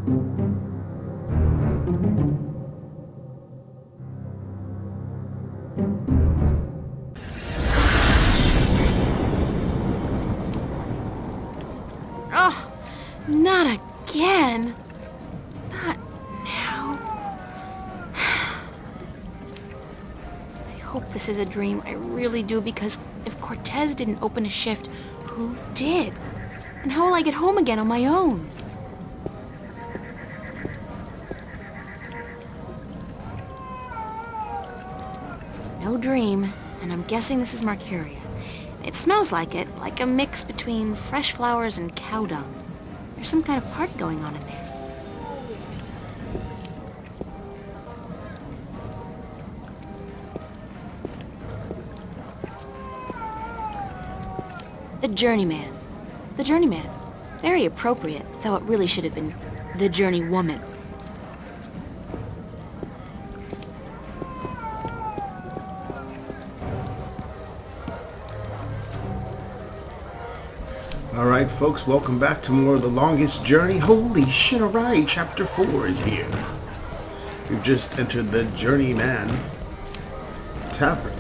Oh, not again. Not now. I hope this is a dream. I really do, because if Cortez didn't open a shift, who did? And how will I get home again on my own? No dream, and I'm guessing this is Marcuria. It smells like it, like a mix between fresh flowers and cow dung. There's some kind of party going on in there. The Journeyman. The Journeyman. Very appropriate, though it really should have been the Journeywoman. Alright folks, welcome back to more of The Longest Journey. Holy shit, alright, chapter 4 is here. We've just entered the Journeyman Tavern.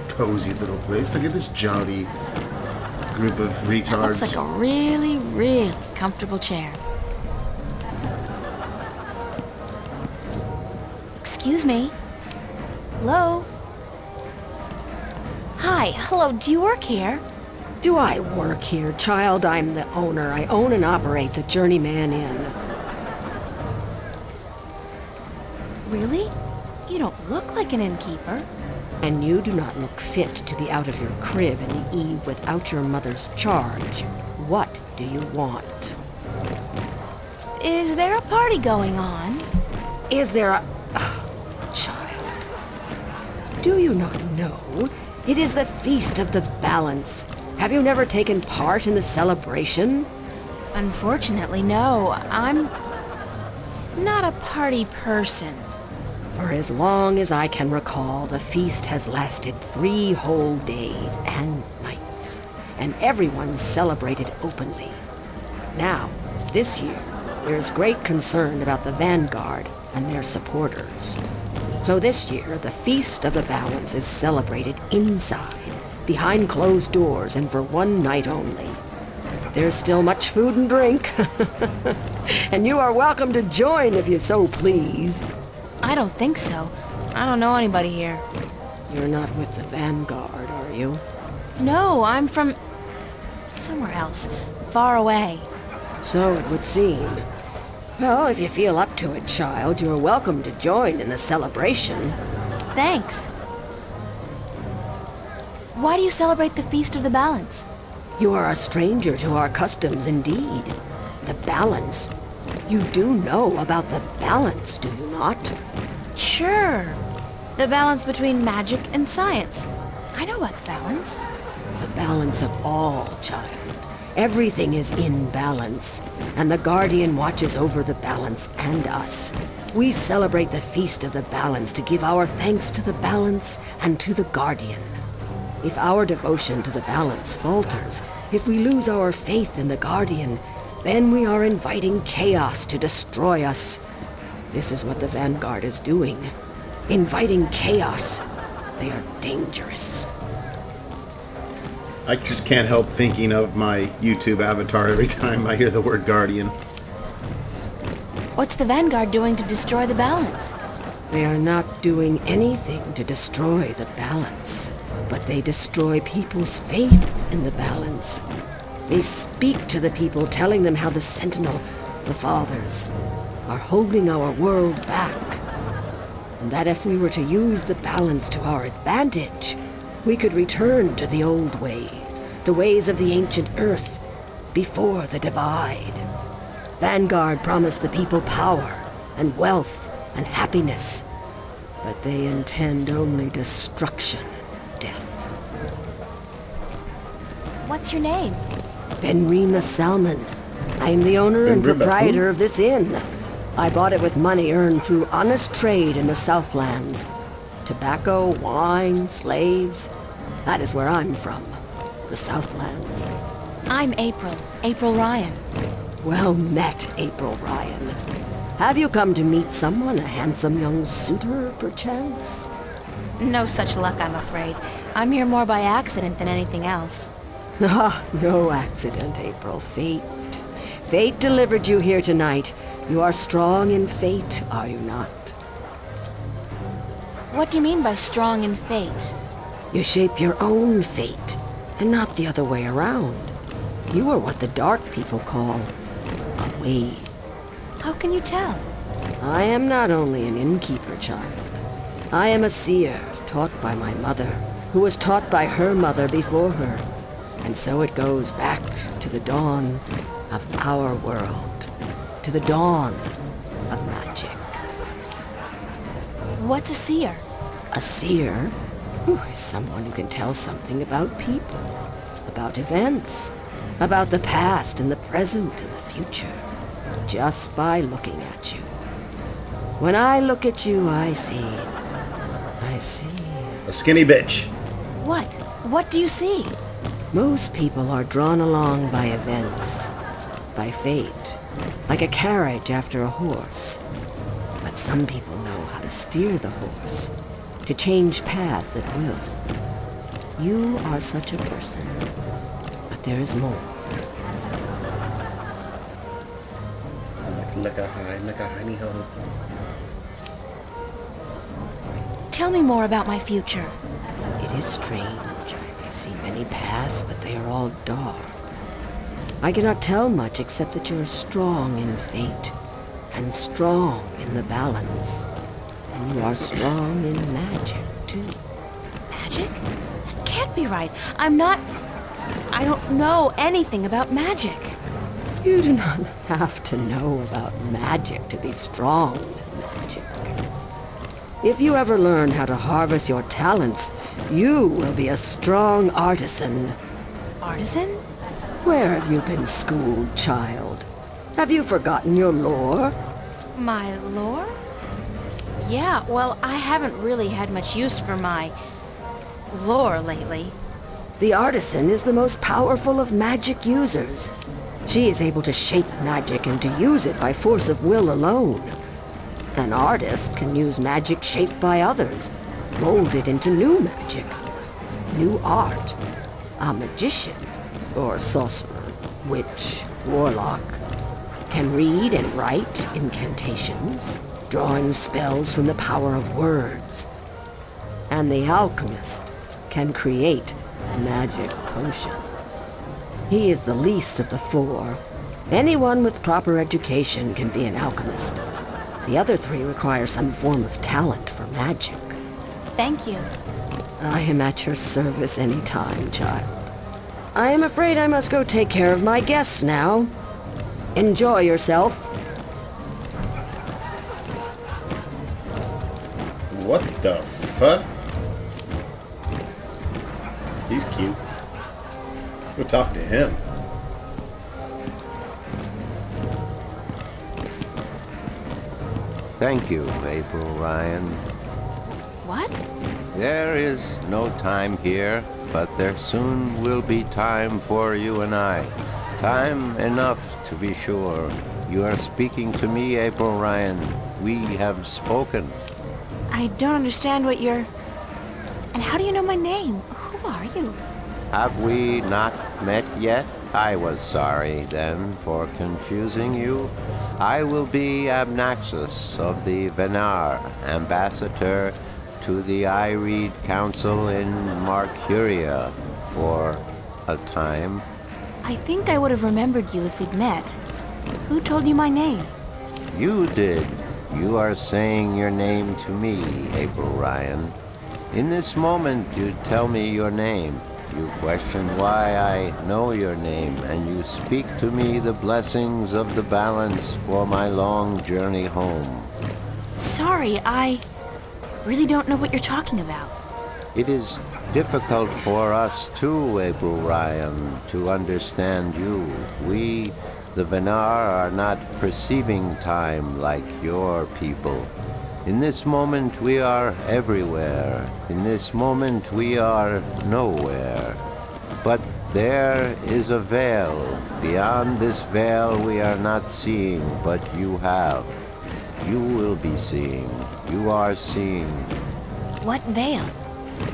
Cozy little place. Look at this jolly group of retards. That looks like a really, really comfortable chair. Excuse me. Hello? Hi, hello, do you work here? Do I work here, child? I'm the owner. I own and operate the Journeyman Inn. Really? You don't look like an innkeeper. And you do not look fit to be out of your crib in the eve without your mother's charge. What do you want? Is there a party going on? Is there a... child. Do you not know? It is the Feast of the Balance. Have you never taken part in the celebration? Unfortunately, no. I'm not a party person. For as long as I can recall, the feast has lasted 3 whole days and nights, and everyone celebrated openly. Now, this year, there's great concern about the Vanguard and their supporters. So this year, the Feast of the Balance is celebrated inside, behind closed doors, and for 1 night only. There's still much food and drink, and you are welcome to join if you so please. I don't think so. I don't know anybody here. You're not with the Vanguard, are you? No, I'm from somewhere else, far away. So it would seem. Well, if you feel up to it, child, you're welcome to join in the celebration. Thanks. Why do you celebrate the Feast of the Balance? You are a stranger to our customs indeed. The balance. You do know about the balance, do you not? Sure. The balance between magic and science. I know about the balance. The balance of all, child. Everything is in balance, and the Guardian watches over the balance and us. We celebrate the Feast of the Balance to give our thanks to the balance and to the Guardian. If our devotion to the balance falters, if we lose our faith in the Guardian, then we are inviting chaos to destroy us. This is what the Vanguard is doing. Inviting chaos. They are dangerous. I just can't help thinking of my YouTube avatar every time I hear the word Guardian. What's the Vanguard doing to destroy the balance? They are not doing anything to destroy the balance, but they destroy people's faith in the balance. They speak to the people, telling them how the Sentinel, the Fathers, are holding our world back. And that if we were to use the balance to our advantage, we could return to the old ways, the ways of the ancient Earth, before the divide. Vanguard promised the people power and wealth and happiness, but they intend only destruction and death. What's your name? Benrima Salmon. I'm the owner and Benrima proprietor of this inn. I bought it with money earned through honest trade in the Southlands. Tobacco, wine, slaves. That is where I'm from. The Southlands. I'm April. April Ryan. Well met, April Ryan. Have you come to meet someone, a handsome young suitor, perchance? No such luck, I'm afraid. I'm here more by accident than anything else. Ah, no accident, April. Fate. Fate delivered you here tonight. You are strong in fate, are you not? What do you mean by strong in fate? You shape your own fate, and not the other way around. You are what the dark people call a wave. How can you tell? I am not only an innkeeper, child. I am a seer, taught by my mother, who was taught by her mother before her. And so it goes back to the dawn of our world, to the dawn of magic. What's a seer? A seer is someone who can tell something about people, about events, about the past and the present and the future, just by looking at you. When I look at you, I see. A skinny bitch. What? What do you see? Most people are drawn along by events, by fate, like a carriage after a horse. But some people know how to steer the horse, to change paths at will. You are such a person, but there is more. Like a hiney ho. Tell me more about my future. It is strange. I see many paths, but they are all dark. I cannot tell much except that you are strong in fate, and strong in the balance. And you are strong in magic, too. Magic? That can't be right. I don't know anything about magic. You do not have to know about magic to be strong with magic. If you ever learn how to harvest your talents, you will be a strong artisan. Artisan? Where have you been schooled, child? Have you forgotten your lore? My lore? Yeah, well, I haven't really had much use for my lore lately. The artisan is the most powerful of magic users. She is able to shape magic and to use it by force of will alone. An artist can use magic shaped by others, mold it into new magic, new art. A magician, or sorcerer, witch, warlock, can read and write incantations, drawing spells from the power of words. And the alchemist can create magic potions. He is the least of the four. Anyone with proper education can be an alchemist. The other three require some form of talent for magic. Thank you. I am at your service any time, child. I am afraid I must go take care of my guests now. Enjoy yourself. What the fuck? He's cute. Let's go talk to him. Thank you, April Ryan. What? There is no time here, but there soon will be time for you and I. Time enough, to be sure. You are speaking to me, April Ryan. We have spoken. I don't understand what you're... And how do you know my name? Who are you? Have we not met yet? I was sorry, then, for confusing you. I will be Abnaxus of the Venar, ambassador to the Ireed Council in Marcuria for a time. I think I would have remembered you if we'd met. Who told you my name? You did. You are saying your name to me, April Ryan. In this moment, you tell me your name. You question why I know your name, and you speak to me the blessings of the balance for my long journey home. Sorry, I really don't know what you're talking about. It is difficult for us too, April Ryan, to understand you. We, the Venar, are not perceiving time like your people. In this moment we are everywhere. In this moment we are nowhere. But There is a veil. Beyond this veil we are not seeing, but you have. You will be seeing. You are seeing. What veil?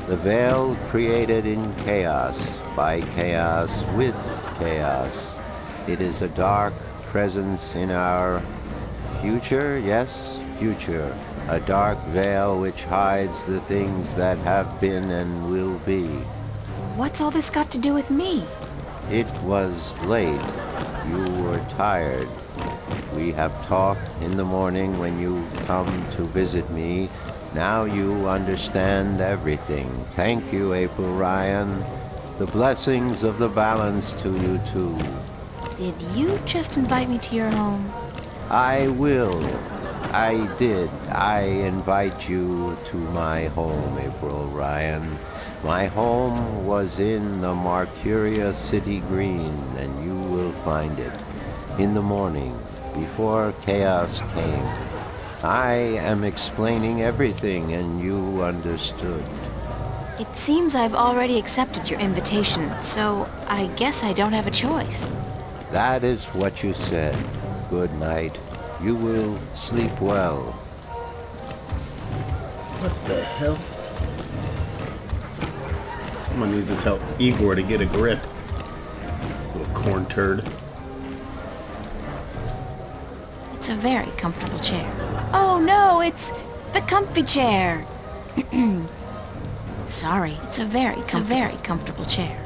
The veil created in chaos, by chaos, with chaos. It is a dark presence in our future, yes, future. A dark veil which hides the things that have been and will be. What's all this got to do with me? It was late. You were tired. We have talked in the morning when you come to visit me. Now you understand everything. Thank you, April Ryan. The blessings of the balance to you too. Did you just invite me to your home? I will. I did. I invite you to my home, April Ryan. My home was in the Marcuria City Green, and you will find it in the morning, before chaos came. I am explaining everything, and you understood. It seems I've already accepted your invitation, so I guess I don't have a choice. That is what you said. Good night. You will sleep well. What the hell? Someone needs to tell Igor to get a grip. Little corn turd. It's a very comfortable chair. Oh no, it's the comfy chair. Sorry, it's a very comfortable chair.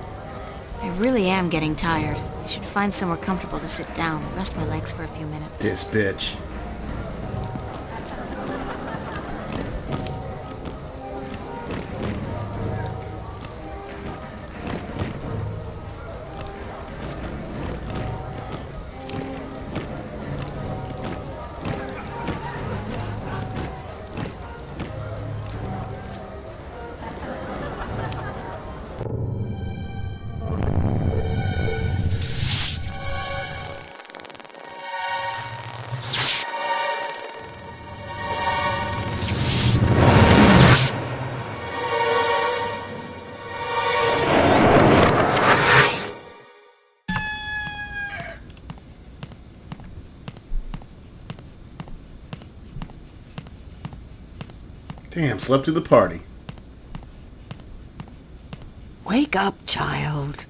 I really am getting tired. I should find somewhere comfortable to sit down and rest my legs for a few minutes. This bitch. Damn, slept through the party. Wake up, child.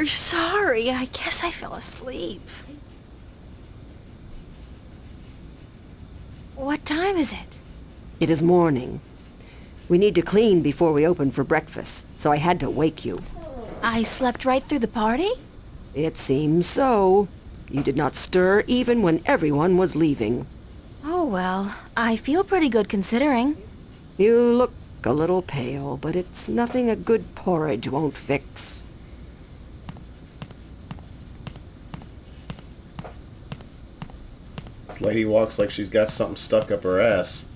Sorry, I guess I fell asleep. What time is it? It is morning. We need to clean before we open for breakfast, so I had to wake you. I slept right through the party? It seems so. You did not stir even when everyone was leaving. Oh well, I feel pretty good considering. You look a little pale, but it's nothing a good porridge won't fix. This lady walks like she's got something stuck up her ass.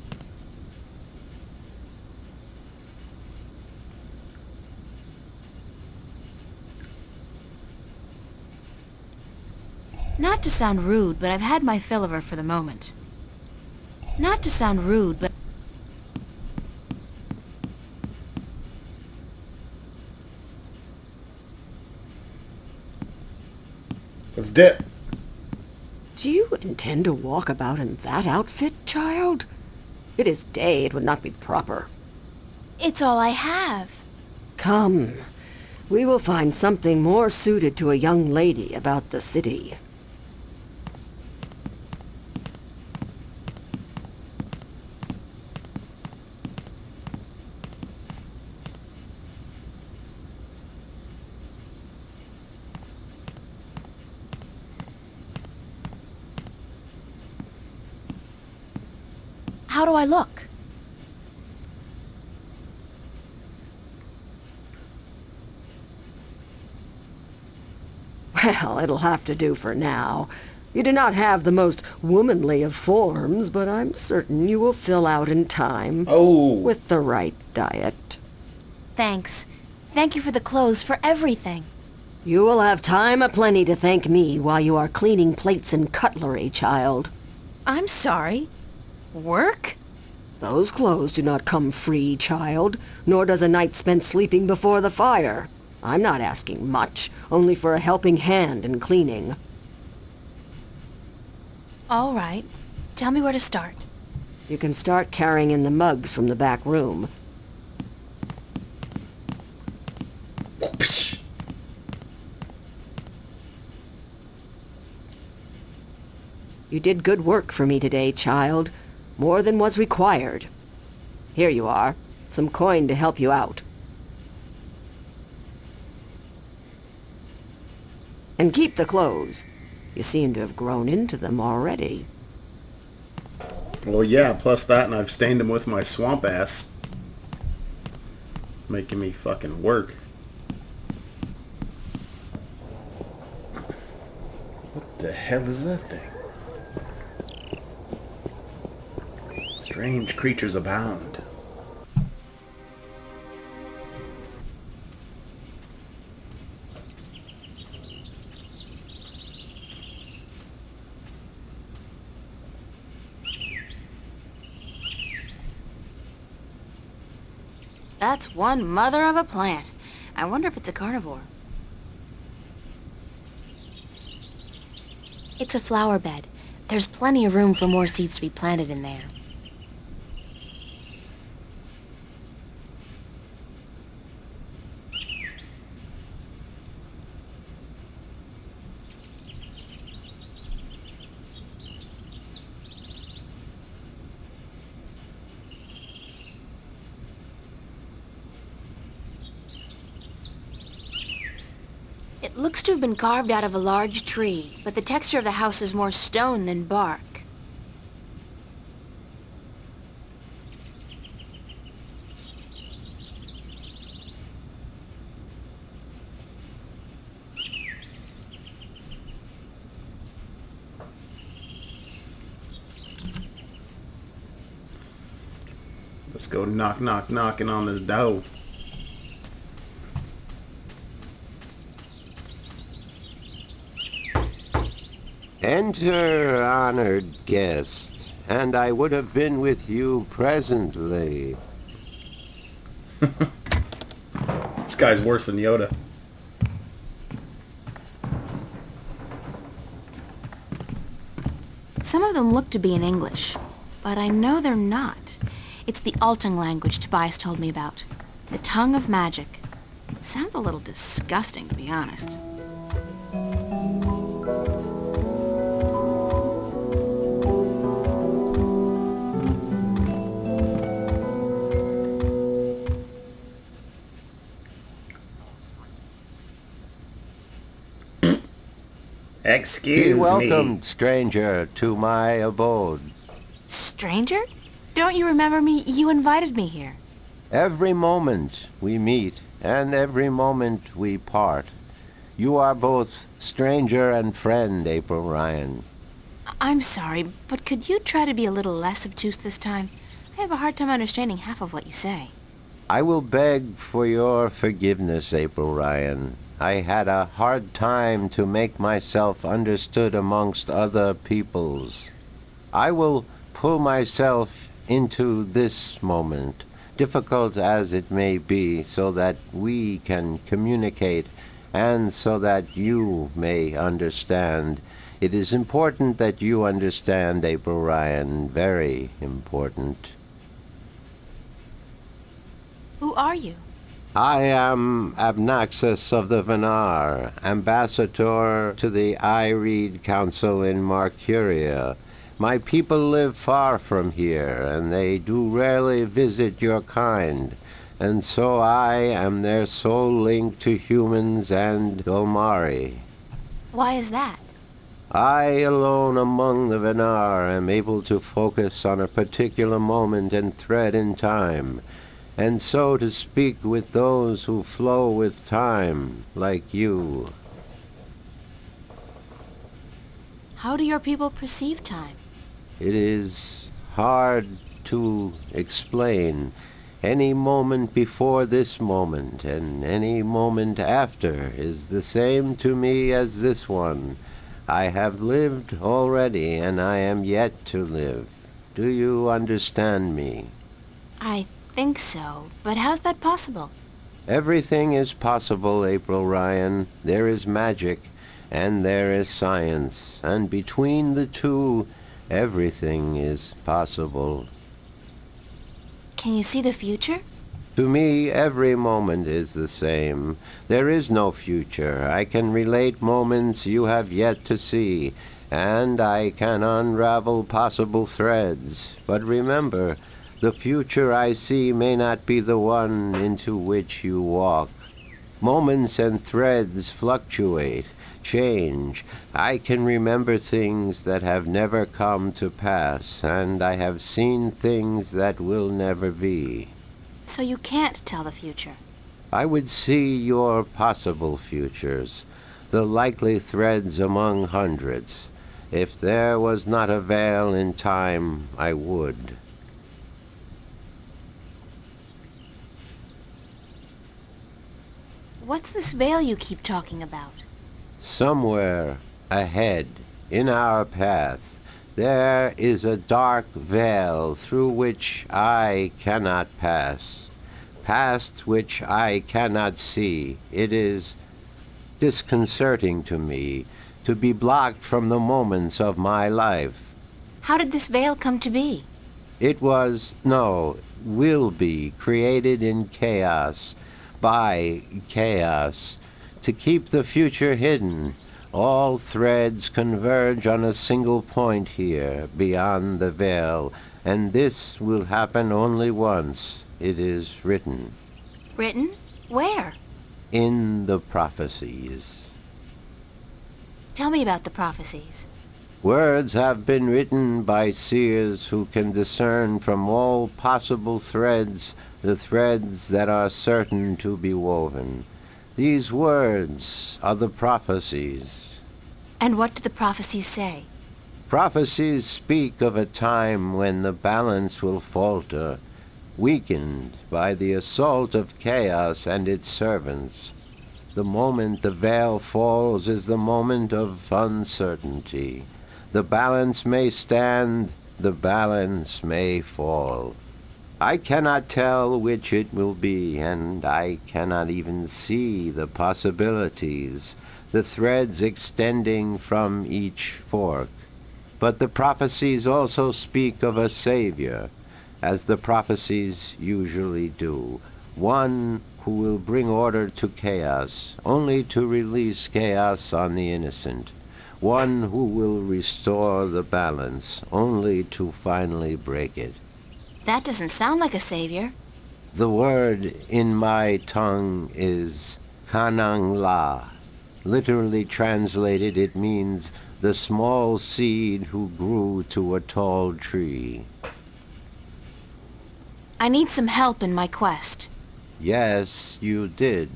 Not to sound rude, but I've had my fill of her for the moment. Not to sound rude, but... Let's dip. Do you intend to walk about in that outfit, child? It is day, it would not be proper. It's all I have. Come, we will find something more suited to a young lady about the city. How do I look? Well, it'll have to do for now. You do not have the most womanly of forms, but I'm certain you will fill out in time. Oh. With the right diet. Thanks. Thank you for the clothes, for everything. You will have time aplenty to thank me while you are cleaning plates and cutlery, child. I'm sorry. Work? Those clothes do not come free, child, nor does a night spent sleeping before the fire. I'm not asking much, only for a helping hand in cleaning. All right. Tell me where to start. You can start carrying in the mugs from the back room. Psh. You did good work for me today, child. More than was required. Here you are. Some coin to help you out. And keep the clothes. You seem to have grown into them already. Well, yeah, plus that, and I've stained them with my swamp ass. Making me fucking work. What the hell is that thing? Strange creatures abound. That's one mother of a plant. I wonder if it's a carnivore. It's a flower bed. There's plenty of room for more seeds to be planted in there. It looks to have been carved out of a large tree, but the texture of the house is more stone than bark. Let's go knocking on this door. Enter, honored guest, and I would have been with you presently. This guy's worse than Yoda. Some of them look to be in English, but I know they're not. It's the Altung language Tobias told me about. The tongue of magic. It sounds a little disgusting, to be honest. Excuse Be me. welcome, stranger, to my abode. Stranger? Don't you remember me? You invited me here. Every moment we meet, and every moment we part. You are both stranger and friend, April Ryan. I'm sorry, but could you try to be a little less obtuse this time? I have a hard time understanding half of what you say. I will beg for your forgiveness, April Ryan. I had a hard time to make myself understood amongst other peoples. I will pull myself into this moment, difficult as it may be, so that we can communicate and so that you may understand. It is important that you understand, April Ryan, very important. Who are you? I am Abnaxus of the Venar, ambassador to the Ireed Council in Marcuria. My people live far from here, and they do rarely visit your kind, and so I am their sole link to humans and Dolmari. Why is that? I alone among the Venar am able to focus on a particular moment and thread in time, and so to speak with those who flow with time, like you. How do your people perceive time? It is hard to explain. Any moment before this moment and any moment after is the same to me as this one. I have lived already, and I am yet to live. Do you understand me? I think so, but how's that possible? Everything is possible, April Ryan. There is magic, and there is science, and between the two, everything is possible. Can you see the future? To me, every moment is the same. There is no future. I can relate moments you have yet to see, and I can unravel possible threads. But remember, the future I see may not be the one into which you walk. Moments and threads fluctuate, change. I can remember things that have never come to pass, and I have seen things that will never be. So you can't tell the future. I would see your possible futures, the likely threads among hundreds. If there was not a veil in time, I would. What's this veil you keep talking about? Somewhere ahead, in our path, there is a dark veil through which I cannot pass, past which I cannot see. It is disconcerting to me to be blocked from the moments of my life. How did this veil come to be? It was, no, will be created in chaos, by chaos, to keep the future hidden. All threads converge on a single point here, beyond the veil, and this will happen only once. It is written. Written? Where? In the prophecies. Tell me about the prophecies. Words have been written by seers who can discern from all possible threads the threads that are certain to be woven. These words are the prophecies. And what do the prophecies say? Prophecies speak of a time when the balance will falter, weakened by the assault of chaos and its servants. The moment the veil falls is the moment of uncertainty. The balance may stand, the balance may fall. I cannot tell which it will be, and I cannot even see the possibilities, the threads extending from each fork. But the prophecies also speak of a Savior, as the prophecies usually do, one who will bring order to chaos, only to release chaos on the innocent, one who will restore the balance, only to finally break it. That doesn't sound like a savior. The word in my tongue is Kanang La. Literally translated, it means the small seed who grew to a tall tree. I need some help in my quest. Yes, you did.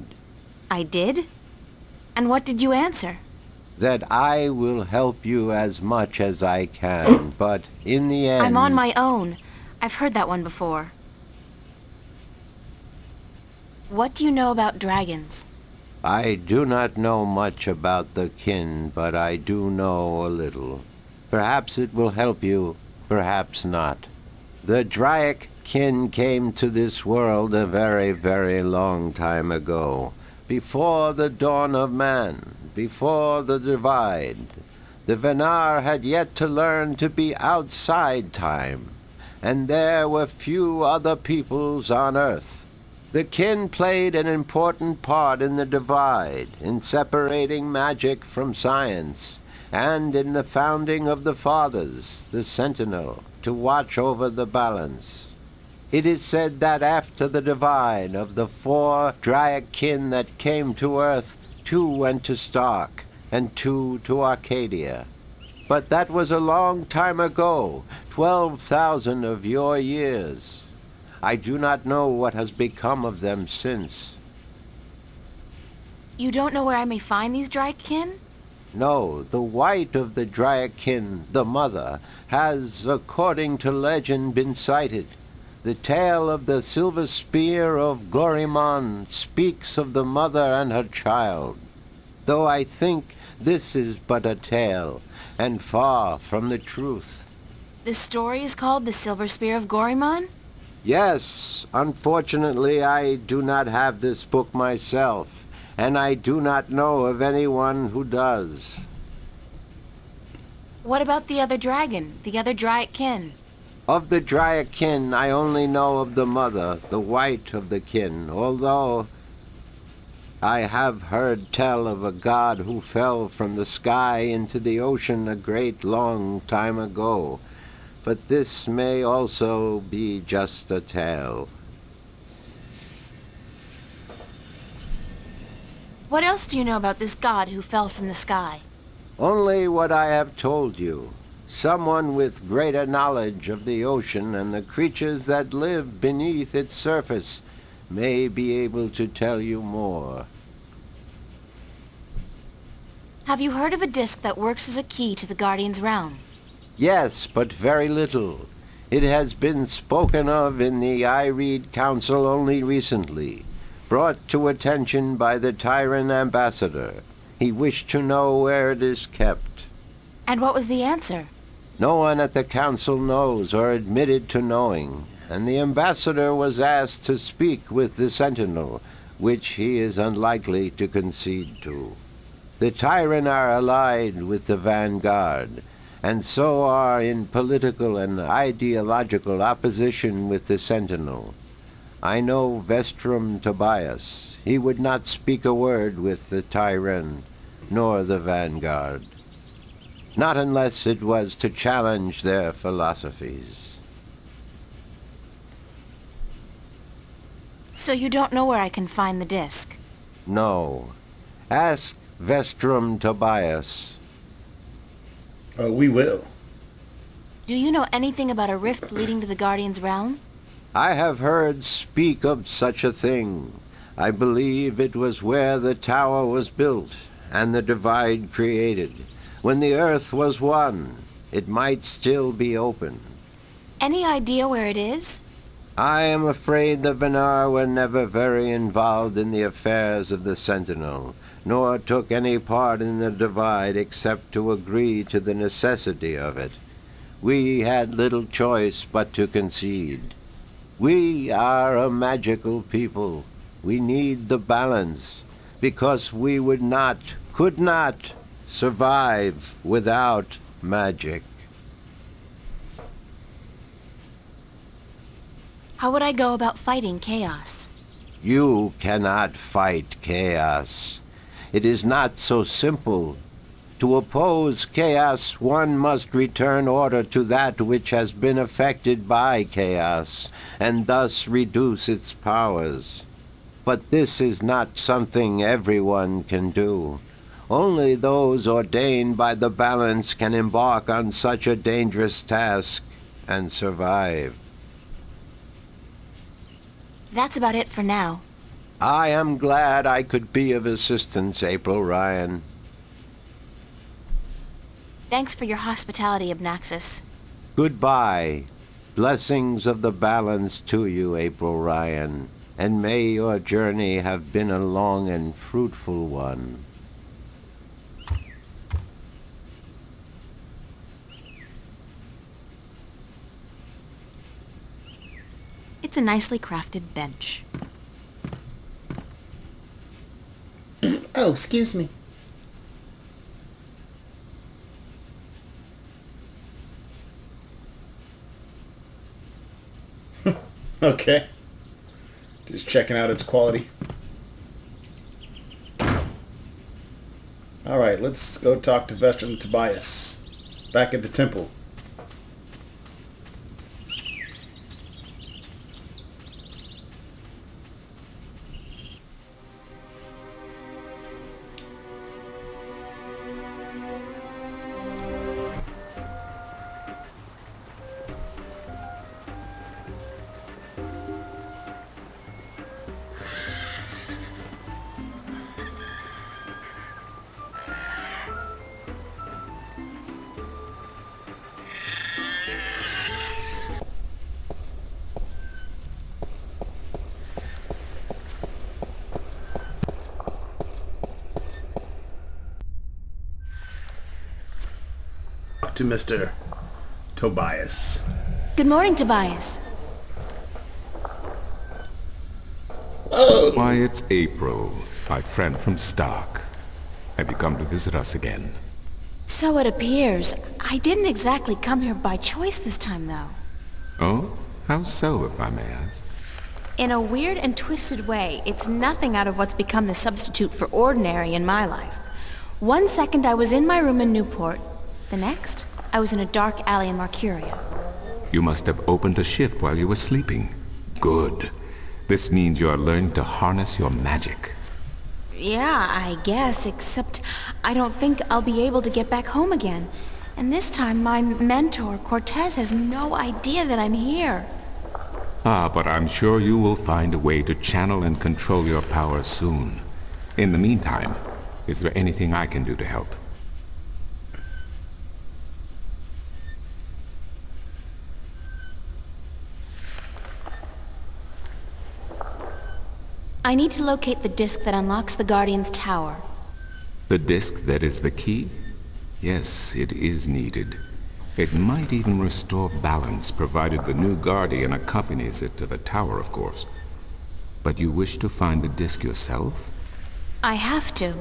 I did? And what did you answer? That I will help you as much as I can, but in the end... I'm on my own. I've heard that one before. What do you know about dragons? I do not know much about the kin, but I do know a little. Perhaps it will help you, perhaps not. The Draic kin came to this world a very, very long time ago, before the dawn of man, before the divide. The Venar had yet to learn to be outside time, and there were few other peoples on Earth. The kin played an important part in the divide, in separating magic from science, and in the founding of the Fathers, the Sentinel, to watch over the balance. It is said that after the divide of the 4 Draic kin that came to Earth, 2 went to Stark, and 2 to Arcadia. But that was a long time ago, 12,000 of your years. I do not know what has become of them since. You don't know where I may find these Draikin? No, the white of the Draikin, the mother, has, according to legend, been sighted. The tale of the silver spear of Gorimon speaks of the mother and her child, though I think this is but a tale, and far from the truth. The story is called The Silver Spear of Gorimon? Yes, unfortunately I do not have this book myself, and I do not know of anyone who does. What about the other dragon, the other Dryakin? Of the Dryakin, I only know of the mother, the white of the kin, although I have heard tell of a god who fell from the sky into the ocean a great long time ago. But this may also be just a tale. What else do you know about this god who fell from the sky? Only what I have told you. Someone with greater knowledge of the ocean and the creatures that live beneath its surface may be able to tell you more. Have you heard of a disc that works as a key to the Guardian's realm? Yes, but very little. It has been spoken of in the Ireed Council only recently, brought to attention by the Tyrant ambassador. He wished to know where it is kept. And what was the answer? No one at the council knows or admitted to knowing, and the ambassador was asked to speak with the Sentinel, which he is unlikely to concede to. The Tyrant are allied with the Vanguard, and so are in political and ideological opposition with the Sentinel. I know Vestrum Tobias. He would not speak a word with the Tyrant, nor the Vanguard. Not unless it was to challenge their philosophies. So you don't know where I can find the disc? No. Ask Vestrum Tobias. We will. Do you know anything about a rift leading to the Guardian's realm? I have heard speak of such a thing. I believe it was where the tower was built and the divide created. When the earth was one, it might still be open. Any idea where it is? I am afraid the Venar were never very involved in the affairs of the Sentinel, nor took any part in the divide except to agree to the necessity of it. We had little choice but to concede. We are a magical people. We need the balance, because we could not survive without magic. How would I go about fighting chaos? You cannot fight chaos. It is not so simple. To oppose chaos, one must return order to that which has been affected by chaos, and thus reduce its powers. But this is not something everyone can do. Only those ordained by the balance can embark on such a dangerous task and survive. That's about it for now. I am glad I could be of assistance, April Ryan. Thanks for your hospitality, Abnaxis. Goodbye. Blessings of the balance to you, April Ryan, and may your journey have been a long and fruitful one. It's a nicely crafted bench. Oh, excuse me. Okay. Just checking out its quality. Alright, let's go talk to Vestrum Tobias. Back at the temple. to Mr. Tobias. Good morning, Tobias. Why, it's April, my friend from Stark. Have you come to visit us again? So it appears. I didn't exactly come here by choice this time, though. Oh? How so, if I may ask? In a weird and twisted way, it's nothing out of what's become the substitute for ordinary in my life. One second I was in my room in Newport. The next, I was in a dark alley in Marcuria. You must have opened a shift while you were sleeping. Good. This means you are learning to harness your magic. Yeah, I guess, except I don't think I'll be able to get back home again. And this time my mentor, Cortez, has no idea that I'm here. Ah, but I'm sure you will find a way to channel and control your power soon. In the meantime, is there anything I can do to help? I need to locate the disc that unlocks the Guardian's tower. The disc that is the key? Yes, it is needed. It might even restore balance, provided the new Guardian accompanies it to the tower, of course. But you wish to find the disc yourself? I have to.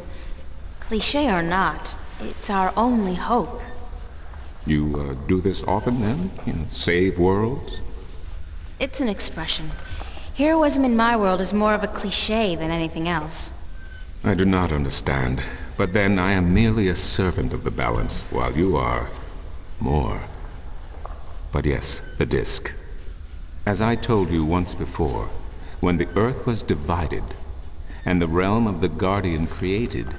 Cliché or not, it's our only hope. You do this often, then? Save worlds? It's an expression. Heroism in my world is more of a cliché than anything else. I do not understand. But then I am merely a servant of the balance, while you are more. But yes, the disc. As I told you once before, when the Earth was divided, and the realm of the Guardian created,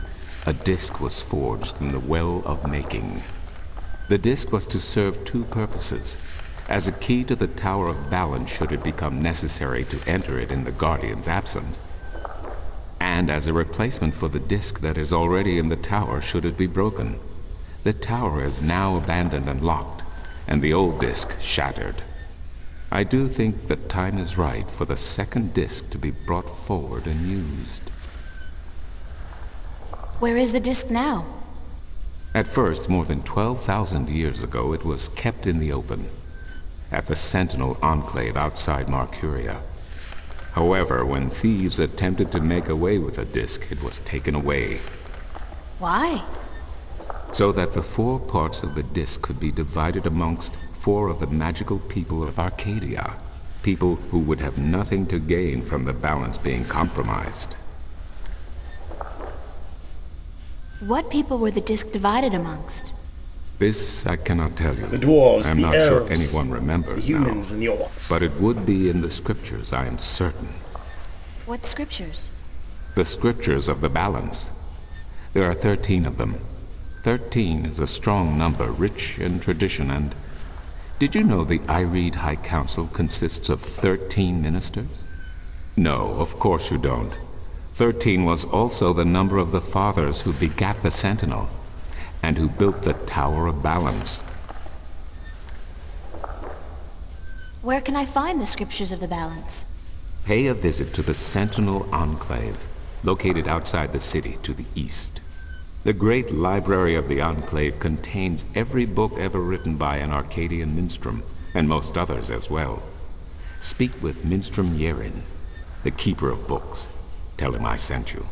a disc was forged in the Well of Making. The disc was to serve two purposes: as a key to the Tower of Balance should it become necessary to enter it in the Guardian's absence, and as a replacement for the disc that is already in the tower should it be broken. The tower is now abandoned and locked, and the old disc shattered. I do think that time is right for the second disc to be brought forward and used. Where is the disc now? At first, more than 12,000 years ago, it was kept in the open, at the Sentinel Enclave outside Marcuria. However, when thieves attempted to make away with the disc, it was taken away, Why? so that the four parts of the disc could be divided amongst four of the magical people of Arcadia, people who would have nothing to gain from the balance being compromised. What people were the disc divided amongst? This I cannot tell you. The dwarves, I'm the not elves, sure anyone remembers the humans, now. and the orcs. But it would be in the scriptures, I am certain. What scriptures? The scriptures of the balance. There are 13 of them. 13 is a strong number, rich in tradition, and... Did you know the Ireed High Council consists of 13 ministers? No, of course you don't. 13 was also the number of the fathers who begat the Sentinel, and who built the Tower of Balance. Where can I find the scriptures of the balance? Pay a visit to the Sentinel Enclave, located outside the city to the east. The great library of the Enclave contains every book ever written by an Arcadian minstrel, and most others as well. Speak with Minstrom Yerin, the keeper of books. Tell him I sent you.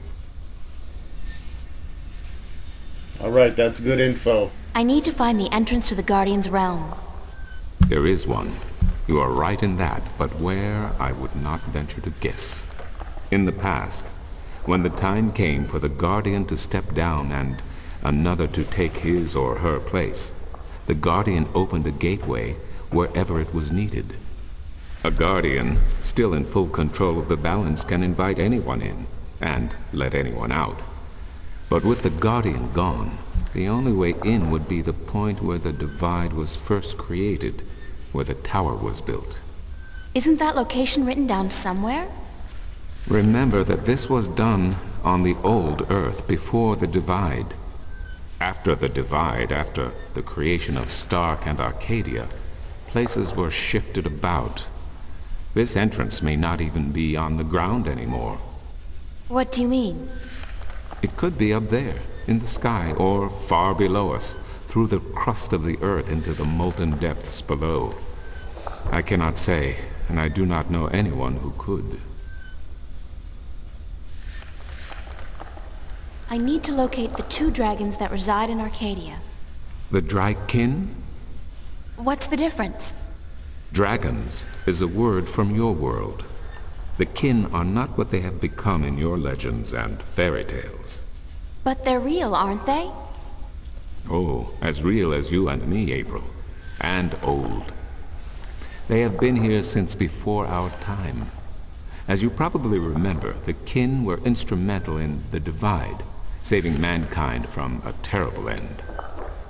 Alright, that's good info. I need to find the entrance to the Guardian's realm. There is one. You are right in that, but where, I would not venture to guess. In the past, when the time came for the Guardian to step down and another to take his or her place, the Guardian opened a gateway wherever it was needed. A Guardian, still in full control of the balance, can invite anyone in, and let anyone out. But with the Guardian gone, the only way in would be the point where the divide was first created, where the tower was built. Isn't that location written down somewhere? Remember that this was done on the old Earth before the divide. After the divide, after the creation of Stark and Arcadia, places were shifted about. This entrance may not even be on the ground anymore. What do you mean? It could be up there, in the sky, or far below us, through the crust of the earth into the molten depths below? I cannot say, and I do not know anyone who could. I need to locate the 2 dragons that reside in Arcadia. The Drykin? What's the difference? Dragons is a word from your world. The kin are not what they have become in your legends and fairy tales. But they're real, aren't they? Oh, as real as you and me, April. And old. They have been here since before our time. As you probably remember, the kin were instrumental in the Divide, saving mankind from a terrible end.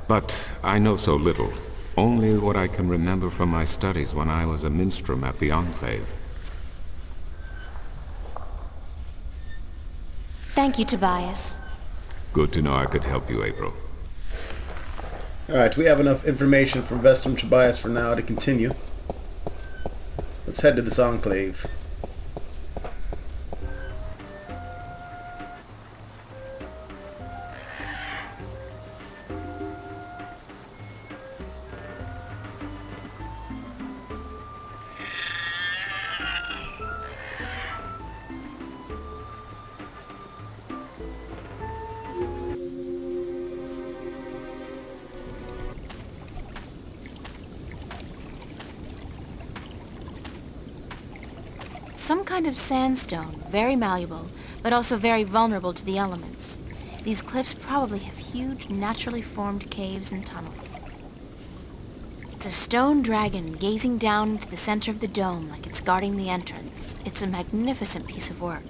But I know so little. Only what I can remember from my studies when I was a minstrel at the Enclave. Thank you, Tobias. Good to know I could help you, April. Alright, we have enough information from Vestrum Tobias for now to continue. Let's head to this Enclave. Some kind of sandstone, very malleable, but also very vulnerable to the elements. These cliffs probably have huge, naturally formed caves and tunnels. It's a stone dragon gazing down into the center of the dome like it's guarding the entrance. It's a magnificent piece of work.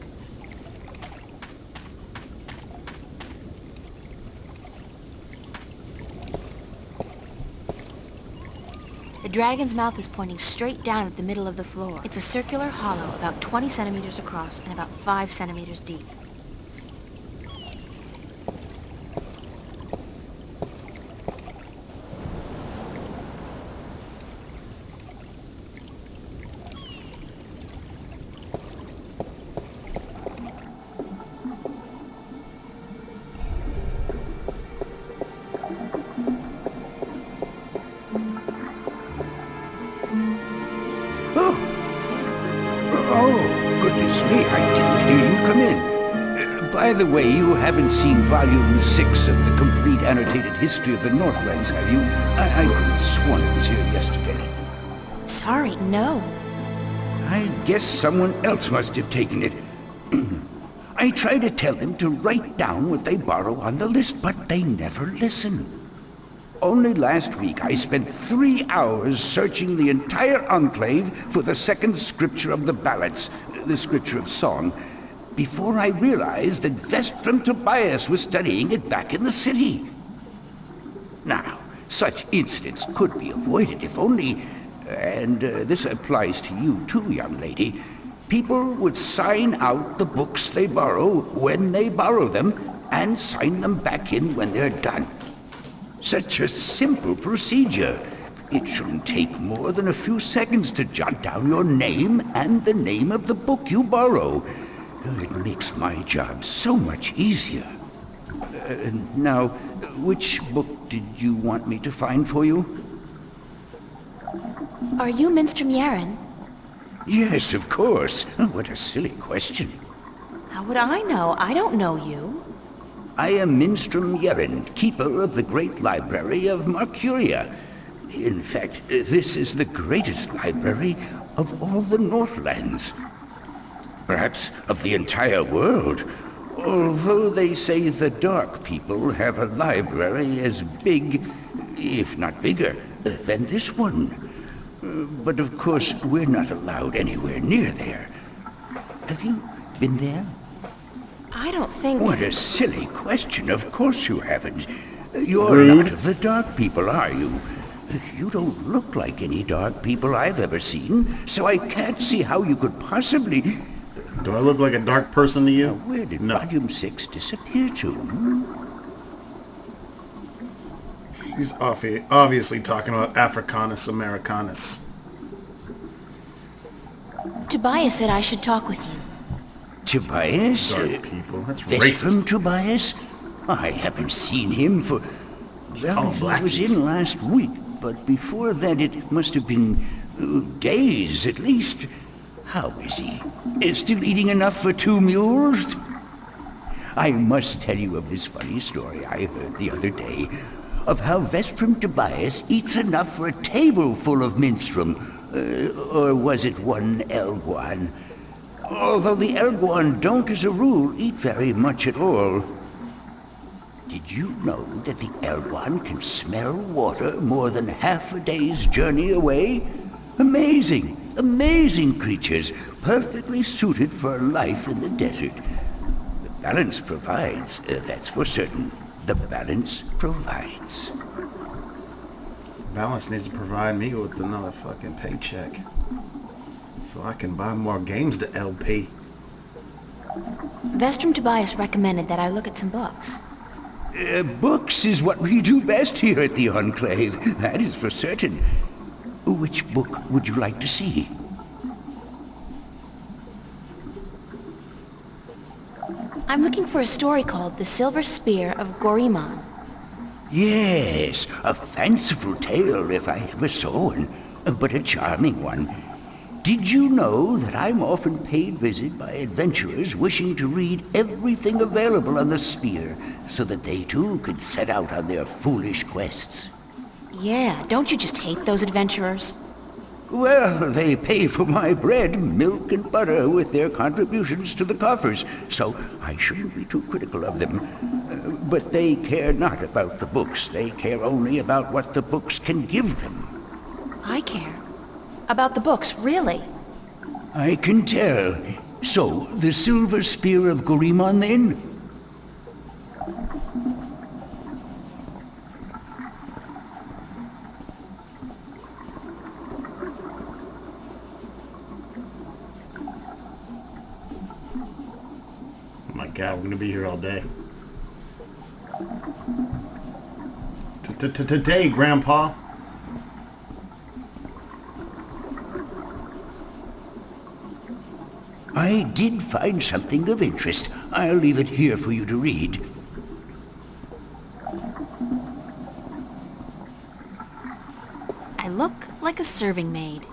The dragon's mouth is pointing straight down at the middle of the floor. It's a circular hollow about 20 centimeters across and about 5 centimeters deep. Oh, goodness me, I didn't hear you come in. By the way, you haven't seen Volume 6 of the Complete Annotated History of the Northlands, have you? I could have sworn it was here yesterday. Sorry, no. I guess someone else must have taken it. I try to tell them to write down what they borrow on the list, but they never listen. Only last week I spent 3 hours searching the entire Enclave for the second scripture of the ballads, the scripture of song, before I realized that Vestrum Tobias was studying it back in the city. Now, such incidents could be avoided if only, and this applies to you too, young lady, people would sign out the books they borrow when they borrow them and sign them back in when they're done. Such a simple procedure. It shouldn't take more than a few seconds to jot down your name and the name of the book you borrow. It makes my job so much easier. Now, which book did you want me to find for you? Are you Minstrom Yaren? Yes, of course. What a silly question. How would I know? I don't know you. I am Minstrom Yaren, keeper of the Great Library of Marcuria. In fact, this is the greatest library of all the Northlands. Perhaps of the entire world, although they say the Dark People have a library as big, if not bigger, than this one. But of course, we're not allowed anywhere near there. Have you been there? I don't think... What a silly question. Of course you haven't. You're Rude. not of the Dark People, are you? You don't look like any Dark People I've ever seen, so I can't see how you could possibly... Do I look like a dark person to you? Where did No. Volume 6 disappear to? He's obviously talking about Africanus Americanus. Tobias said I should talk with you. Tobias? Dark people. That's Vestrum racist. Tobias? I haven't seen him for... Well, he was in last week, but before that it must have been days at least. How is he? Still eating enough for 2 mules? I must tell you of this funny story I heard the other day, of how Vestrum Tobias eats enough for a table full of minstrum, or was it one Elguan? Although the Elguan don't as a rule eat very much at all. Did you know that the Elguan can smell water more than half a day's journey away? Amazing, amazing creatures, perfectly suited for life in the desert. The balance provides, that's for certain. The balance provides. Balance needs to provide me with another fucking paycheck, so I can buy more games to LP. Vestrum Tobias recommended that I look at some books. Books is what we do best here at the Enclave, that is for certain. Which book would you like to see? I'm looking for a story called The Silver Spear of Gorimon. Yes, a fanciful tale if I ever saw one, but a charming one. Did you know that I'm often paid visit by adventurers wishing to read everything available on the spear so that they too could set out on their foolish quests? Yeah, don't you just hate those adventurers? Well, they pay for my bread, milk, and butter with their contributions to the coffers, so I shouldn't be too critical of them. But they care not about the books. They care only about what the books can give them. I care. About the books, really? I can tell. So, the Silver Spear of Gorimon, then? My God, we're gonna be here all day. Today, Grandpa. I did find something of interest. I'll leave it here for you to read. I look like a serving maid.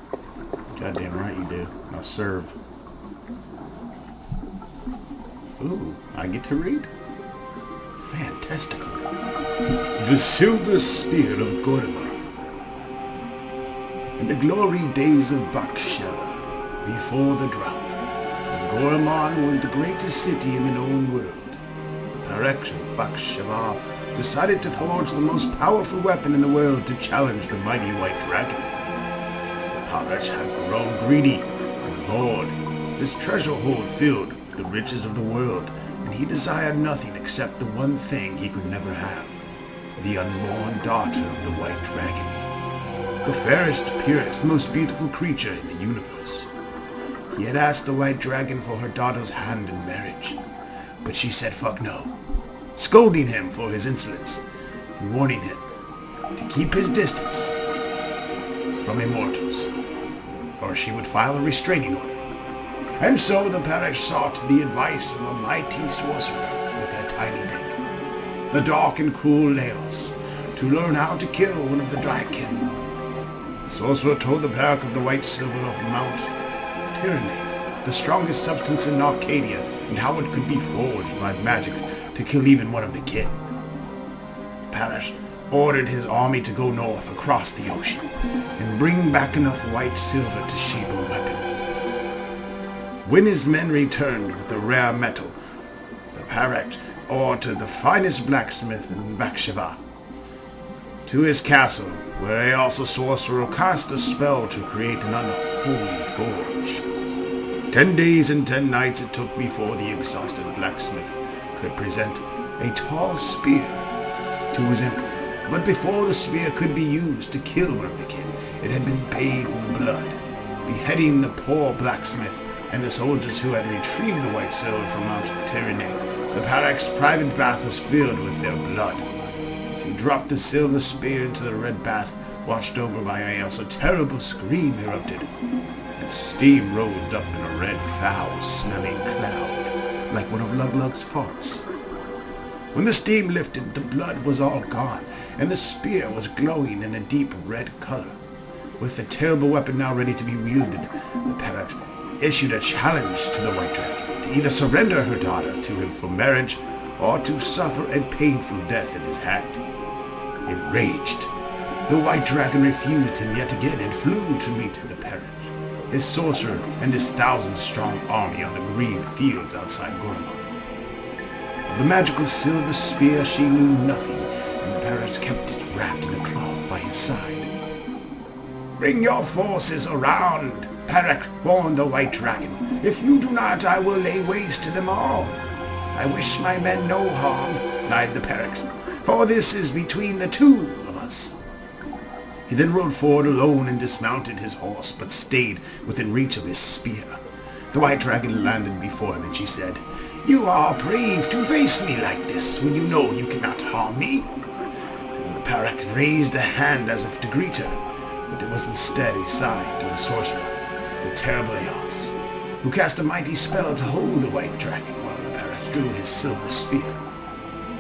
Goddamn right you do. I'll serve. Ooh, I get to read? Fantastical. The Silver Spear of Gorimon. In the glory days of Baksheva, before the drought, Gorimon was the greatest city in the known world. The Parekh of Baksheva decided to forge the most powerful weapon in the world to challenge the mighty White Dragon. The Parekh had grown greedy and bored, his treasure hoard filled with the riches of the world, and he desired nothing except the one thing he could never have, the unborn daughter of the White Dragon, the fairest, purest, most beautiful creature in the universe. He had asked the White Dragon for her daughter's hand in marriage, but she said fuck no, scolding him for his insolence and warning him to keep his distance from immortals, or she would file a restraining order. And so the Parekh sought the advice of a mighty sorcerer with a tiny dick, the dark and cruel Laos, to learn how to kill one of the Draken. The sorcerer told the Parekh of the white silver of Mount Tyranny, the strongest substance in Arcadia, and how it could be forged by magic to kill even one of the kin. The Parekh ordered his army to go north across the ocean and bring back enough white silver to shape a weapon. When his men returned with the rare metal, the Parekh ordered the finest blacksmith in Baksheva to his castle, where he also sorcerer cast a spell to create an unholy forge. 10 days and 10 nights it took before the exhausted blacksmith could present a tall spear to his emperor. But before the spear could be used to kill one of the kin, it had been bathed in blood, beheading the poor blacksmith and the soldiers who had retrieved the white silver from Mount Tyranny. The Parekh's private bath was filled with their blood. As he dropped the silver spear into the red bath, watched over by Aeos, a terrible scream erupted, and steam rose up in a red, foul-smelling cloud, like one of Luglug's farts. When the steam lifted, the blood was all gone, and the spear was glowing in a deep red color. With the terrible weapon now ready to be wielded, the Perax issued a challenge to the White Dragon to either surrender her daughter to him for marriage or to suffer a painful death at his hand. Enraged, the White Dragon refused him yet again and flew to meet the Perax, his sorcerer and his 1,000-strong army on the green fields outside Gormon. Of the magical silver spear she knew nothing, and the Perax kept it wrapped in a cloth by his side. "Bring your forces around," Perax warned the White Dragon. "If you do not, I will lay waste to them all." "I wish my men no harm," lied the Perax, "for this is between the two of us." He then rode forward alone and dismounted his horse, but stayed within reach of his spear. The White Dragon landed before him, and she said, "You are brave to face me like this when you know you cannot harm me." Then the Perax raised a hand as if to greet her, but it was instead a sign to the sorcerer, the terrible Eos, who cast a mighty spell to hold the White Dragon while the Perax drew his silver spear.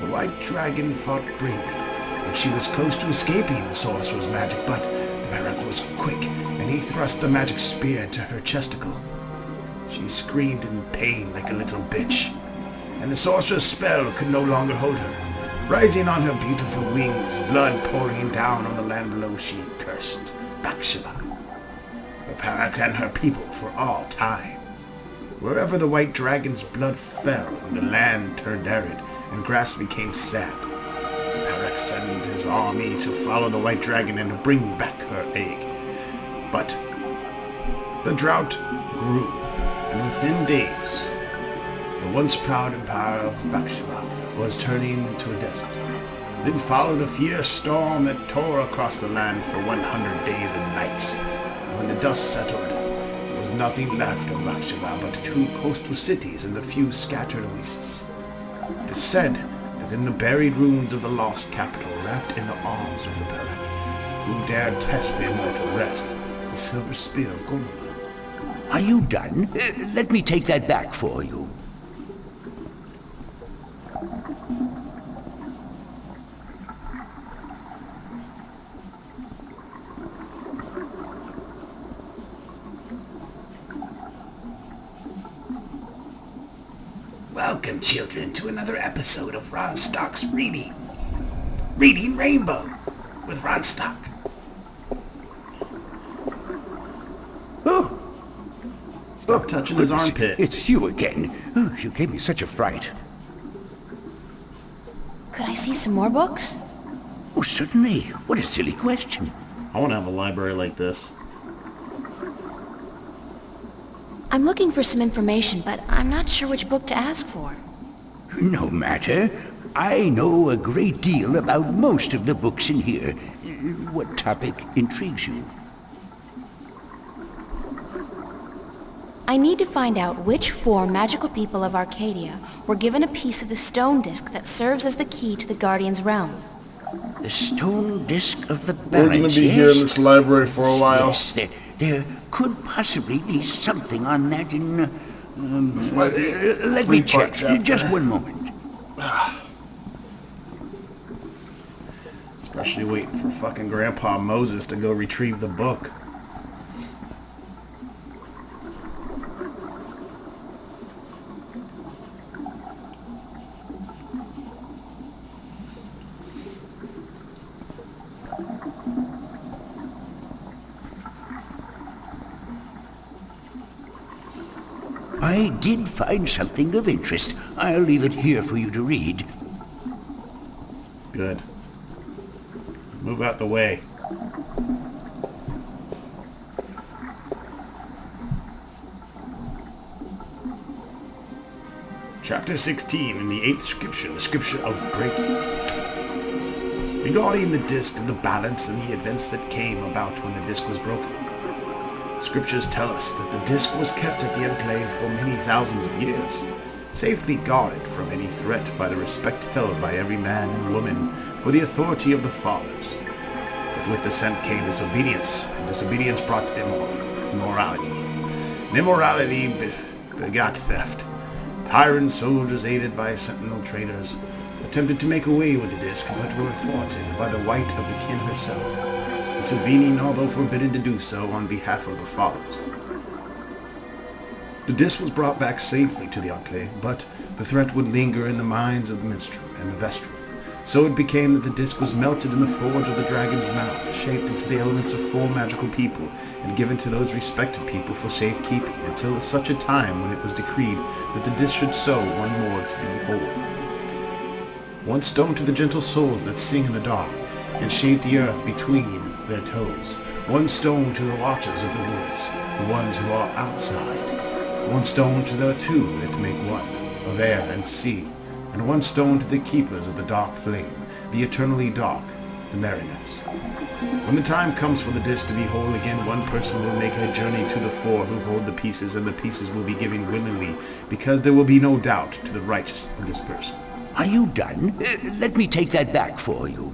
The White Dragon fought bravely, and she was close to escaping the sorcerer's magic, but the Perax was quick, and he thrust the magic spear into her chesticle. She screamed in pain like a little bitch, and the sorcerer's spell could no longer hold her. Rising on her beautiful wings, blood pouring down on the land below, she cursed Baksheva, her Perax and her people for all time. Wherever the White Dragon's blood fell, the land turned arid, and grass became sand. The Perax sent his army to follow the White Dragon and bring back her egg. But the drought grew, and within days, the once proud empire of Baksheva was turning into a desert. Then followed a fierce storm that tore across the land for 100 days and nights. And when the dust settled, there was nothing left of Baksheva but 2 coastal cities and a few scattered oases. It is said that in the buried ruins of the lost capital, wrapped in the arms of the Perax, who dared test the immortal rest, the silver spear of Gormon. Are you done? Let me take that back for you. Welcome, children, to another episode of Ron Stock's Reading Rainbow with Ron Stock. Oh! Stop touching his armpit. It's you again. Oh, you gave me such a fright. Could I see some more books? Oh, certainly. What a silly question. I want to have a library like this. I'm looking for some information, but I'm not sure which book to ask for. No matter. I know a great deal about most of the books in here. What topic intrigues you? I need to find out which 4 magical people of Arcadia were given a piece of the stone disc that serves as the key to the Guardian's realm. The stone disc of the We're balance. going to be yes? here in this library for a while. Yes, there could possibly be something on that in... might be a let me three-part check. chapter. Just one moment. Especially waiting for fucking Grandpa Moses to go retrieve the book. I did find something of interest. I'll leave it here for you to read. Good. Move out the way. Chapter 16 in the 8th scripture, the scripture of breaking. Regarding the disc of the balance and the events that came about when the disc was broken. The scriptures tell us that the disc was kept at the Enclave for many thousands of years, safely guarded from any threat by the respect held by every man and woman for the authority of the fathers. But with descent came disobedience, and disobedience brought immorality. And immorality begot theft. Tyrant soldiers aided by sentinel traitors attempted to make away with the disc, but were thwarted by the Wight of the Kin herself, intervening, although forbidden to do so, on behalf of the Fathers. The disc was brought back safely to the Enclave, but the threat would linger in the minds of the Minstrom and the Vestrum. So it became that the disc was melted in the forge of the dragon's mouth, shaped into the elements of 4 magical people, and given to those respective people for safekeeping, until such a time when it was decreed that the disc should sow one more to be whole. One stone to the gentle souls that sing in the dark, and shape the earth between their toes. One stone to the watchers of the woods, the ones who are outside. One stone to the 2 that make one, of air and sea. And one stone to the keepers of the dark flame, the eternally dark, the mariners. When the time comes for the disc to be whole again, one person will make a journey to the 4 who hold the pieces, and the pieces will be given willingly, because there will be no doubt to the righteous of this person. Are you done? Let me take that back for you.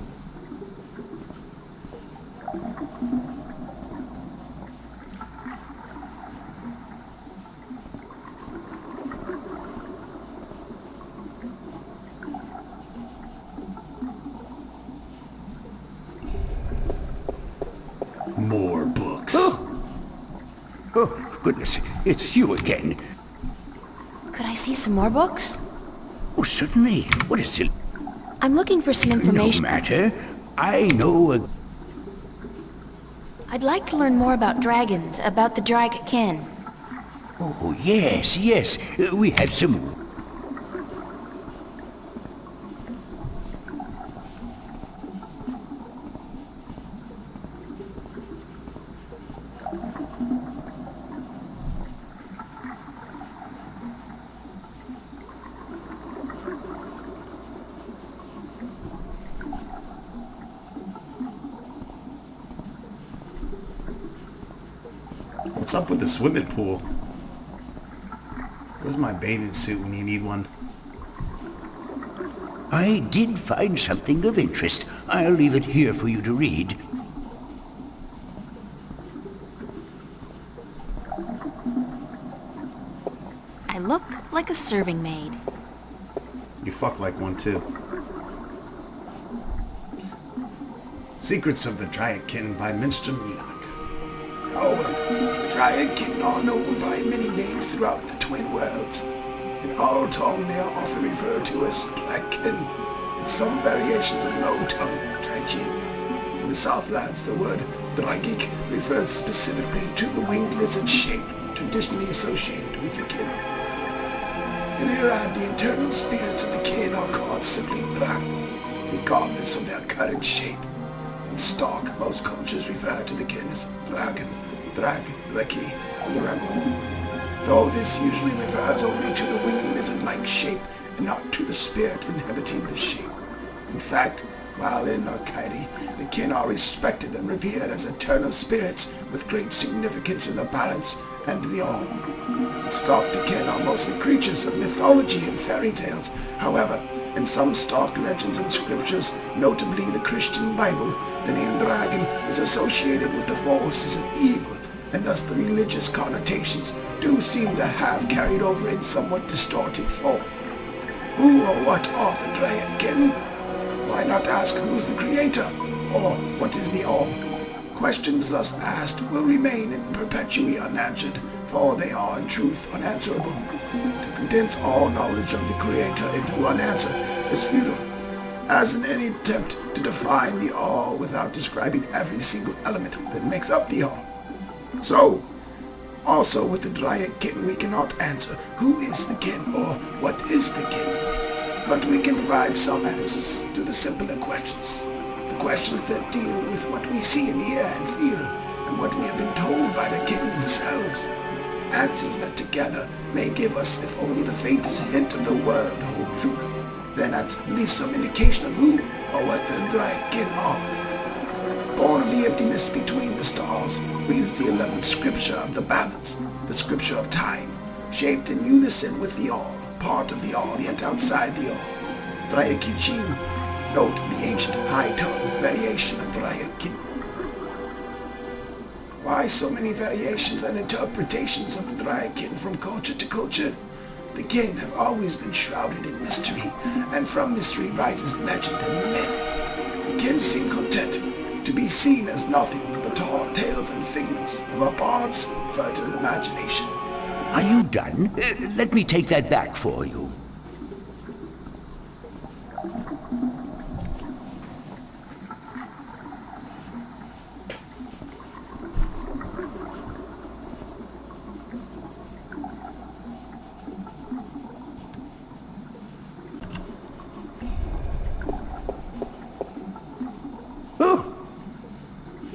More books. Oh, goodness, it's you again. Could I see some more books? Oh, certainly. What is it? I'm looking for some No information. matter. I know a... I'd like to learn more about dragons, about the Dragkin. Oh, yes, yes. We had some... What's up with the swimming pool? Where's my bathing suit when you need one? I did find something of interest. I'll leave it here for you to read. I look like a serving maid. You fuck like one too. Secrets of the Dragkin by Minstrom Enoch. Howard, the Dragkin are known by many names throughout the Twin Worlds. In our tongue they are often referred to as Dragkin, in some variations of Low Tongue, Dragin. In the Southlands the word Dragik refers specifically to the winged lizard shape traditionally associated with the kin. In Irad, the internal spirits of the kin are called simply Drak, regardless of their current shape. In Stark, most cultures refer to the kin as Dragon, Drag, Dreki, and the Dragoon, though this usually refers only to the winged lizard-like shape and not to the spirit inhabiting this shape. In fact, while in Arcady, the kin are respected and revered as eternal spirits with great significance in the balance and the all. In Stark, the kin are mostly creatures of mythology and fairy tales. However, in some Stark legends and scriptures, notably the Christian Bible, the name dragon is associated with the forces of evil, and thus the religious connotations do seem to have carried over in somewhat distorted form. Who or what are the Dragkin? Why not ask who is the creator, or what is the all? Questions thus asked will remain in perpetuity unanswered, for they are in truth unanswerable. To condense all knowledge of the Creator into one answer is futile, as in any attempt to define the all without describing every single element that makes up the all. So, also with the Dragkin we cannot answer who is the kin or what is the kin, but we can provide some answers to the simpler questions. The questions that deal with what we see and hear and feel, and what we have been told by the kin themselves. Answers that together may give us, if only the faintest hint of the word whole truth, then at least some indication of who or what the Dragkin are. Born of the emptiness between the stars, reads the 11th scripture of the balance, the scripture of time, shaped in unison with the all, part of the all, yet outside the all. Dragkin. Note the ancient high tongue variation of Dragkin. Why so many variations and interpretations of the Dragkin from culture to culture? The kin have always been shrouded in mystery, and from mystery rises legend and myth. The kin seem content to be seen as nothing but tall tales and figments of a bard's fertile imagination. Are you done? Let me take that back for you.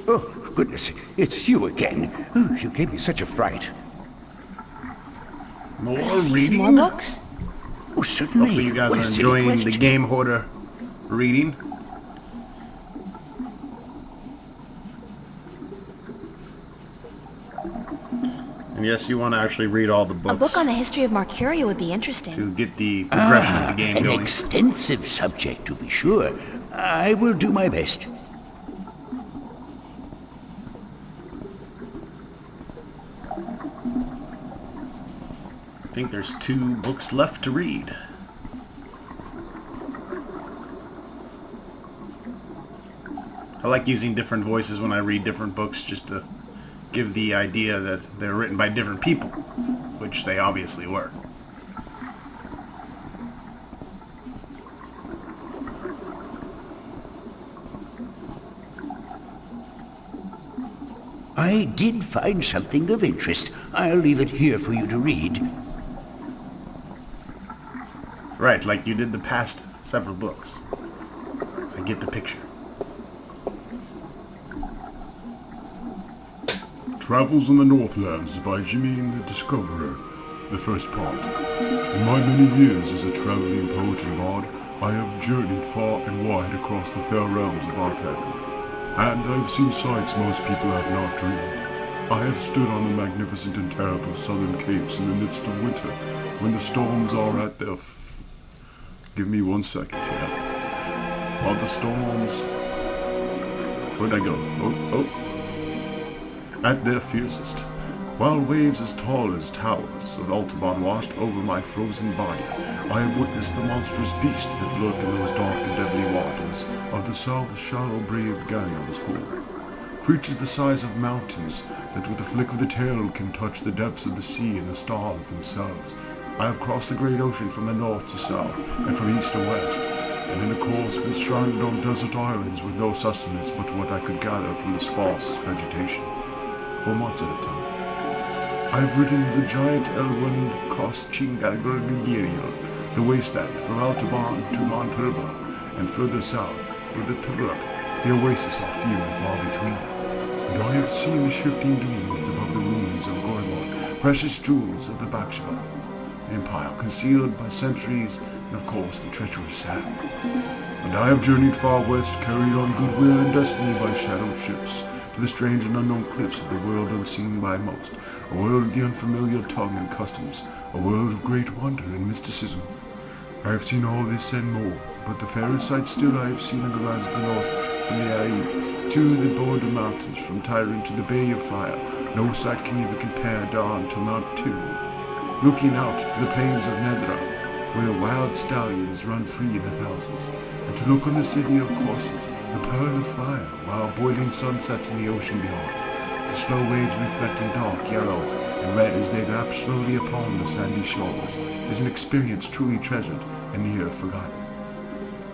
Oh, goodness, it's you again. Oh, you gave me such a fright. More Can I see reading? some more books? Oh, certainly. Hopefully you guys What are a silly enjoying the question. Game Hoarder reading. And yes, you want to actually read all the books A book on the history of Marcuria would be interesting. to get the progression of the game An going. extensive subject, to be sure. I will do my best. I think there's 2 books left to read. I like using different voices when I read different books just to give the idea that they're written by different people, which they obviously were. I did find something of interest. I'll leave it here for you to read. Right, like you did the past several books. I get the picture. Travels in the Northlands by Jimmy the Discoverer, the first part. In my many years as a traveling poet and bard, I have journeyed far and wide across the fair realms of Arcadia, and I have seen sights most people have not dreamed. I have stood on the magnificent and terrible southern capes in the midst of winter, when the storms are at their Give me 1 second here. While the storms... Where'd I go? At their fiercest, while waves as tall as towers of Altaban washed over my frozen body, I have witnessed the monstrous beast that lurk in those dark and deadly waters of the south shallow brave galleon's hold. Creatures the size of mountains that with a flick of the tail can touch the depths of the sea and the stars themselves. I have crossed the great ocean from the north to south and from east to west, and in a course been stranded on desert islands with no sustenance but what I could gather from the sparse vegetation, for months at a time. I have ridden the giant Elwyn across Chingagirgiriel, the wasteland from Altaban to Monturba, and further south, where the Turuk, the oases are few and far between. And I have seen the shifting dunes above the ruins of Gormon, precious jewels of the Bakshava Empire, concealed by centuries, and of course the treacherous sand. And I have journeyed far west, carried on goodwill and destiny by shadowed ships, to the strange and unknown cliffs of the world unseen by most, a world of the unfamiliar tongue and customs, a world of great wonder and mysticism. I have seen all this and more, but the fairest sight still I have seen in the lands of the north, from the Arid to the border mountains, from Tyrant to the Bay of Fire. No sight can even compare dawn to Mount Tyranny, looking out to the plains of Nedra, where wild stallions run free in the thousands, and to look on the city of Corset, the pearl of fire, while boiling sun sets in the ocean beyond, the slow waves reflecting dark yellow and red as they lap slowly upon the sandy shores, is an experience truly treasured and near forgotten.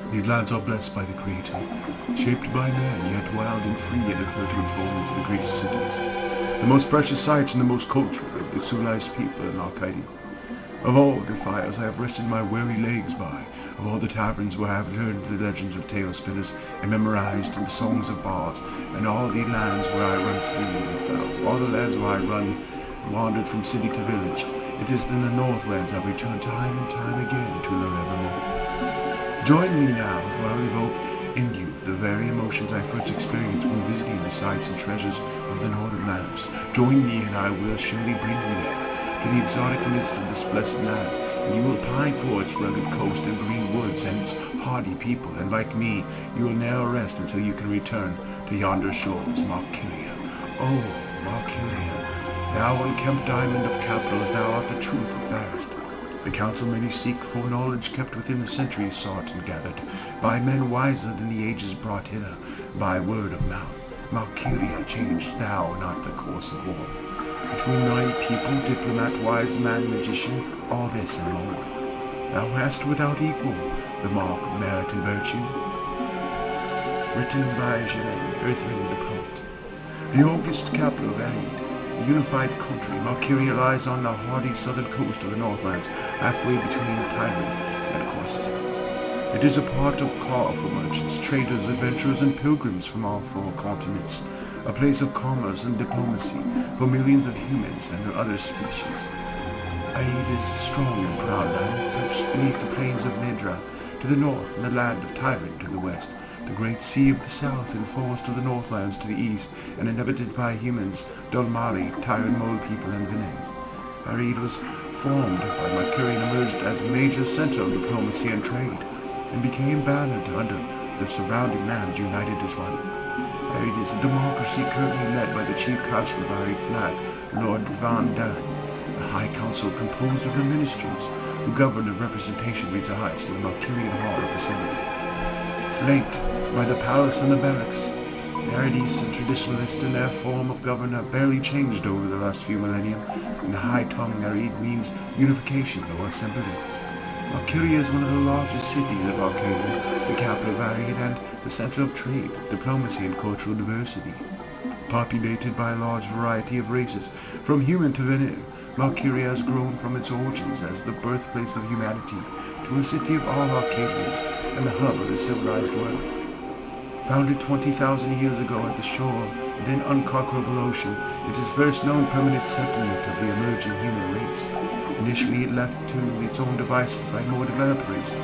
These lands are blessed by the Creator, shaped by men, yet wild and free and infertile home to the greatest cities, the most precious sights and the most cultured of the civilized people in Arcadia. Of all the fires I have rested my weary legs by, of all the taverns where I have learned the legends of tale spinners and memorized the songs of bards, and all the lands where I run free and without, all the lands where I wandered from city to village, it is in the Northlands I return time and time again to learn evermore. Join me now, for I will evoke in you the very emotions I first experienced when visiting the sights and treasures of the northern lands. Join me and I will surely bring you there, to the exotic midst of this blessed land, and you will pine for its rugged coast and green woods and its hardy people, and like me, you will ne'er rest until you can return to yonder shores, Marcuria. Oh, Marcuria, thou unkempt diamond of capitals, thou art the truth and fairest. The counsel many seek for knowledge kept within the centuries sought and gathered, by men wiser than the ages brought hither, by word of mouth. Malkyria, changed thou not the course of war. Between thine people, diplomat, wise man, magician, all this and more. Thou hast without equal the mark of merit and virtue. Written by Germain, Earthring the poet. The august capital of Arid, the unified country, Malkyria lies on the hardy southern coast of the Northlands, halfway between Tyrant and Corsica. It is a part of call for merchants, traders, adventurers, and pilgrims from all four continents, a place of commerce and diplomacy for millions of humans and their other species. Aid is a strong and proud land, perched beneath the plains of Nedra to the north and the land of Tyrant to the west, the great sea of the south and forest of the Northlands to the east, and inhabited by humans, Dolmari, Tyrant Mole people, and Vinay. Arid was formed by Malkyria and emerged as a major center of diplomacy and trade, and became bannered under the surrounding lands united as one. Arid is a democracy currently led by the chief council of Arid Flag, Lord Van Dalen. The High Council, composed of the ministries who govern and representation, resides in the Malkyrian Hall of Assembly. Flanked by the palace and the barracks, the Aridis and traditionalists in their form of government have barely changed over the last few millennia, and the high tongue Arid means unification or assembly. Malkyria is one of the largest cities of Arcadia, the capital of Arid and the center of trade, diplomacy, and cultural diversity. Populated by a large variety of races, from human to Vanir, Malkyria has grown from its origins as the birthplace of humanity to a city of all Arcadians and the hub of the civilized world. Founded 20,000 years ago at the shore of the unconquerable ocean, it is first known permanent settlement of the emerging human race. Initially it left to its own devices by more developed races.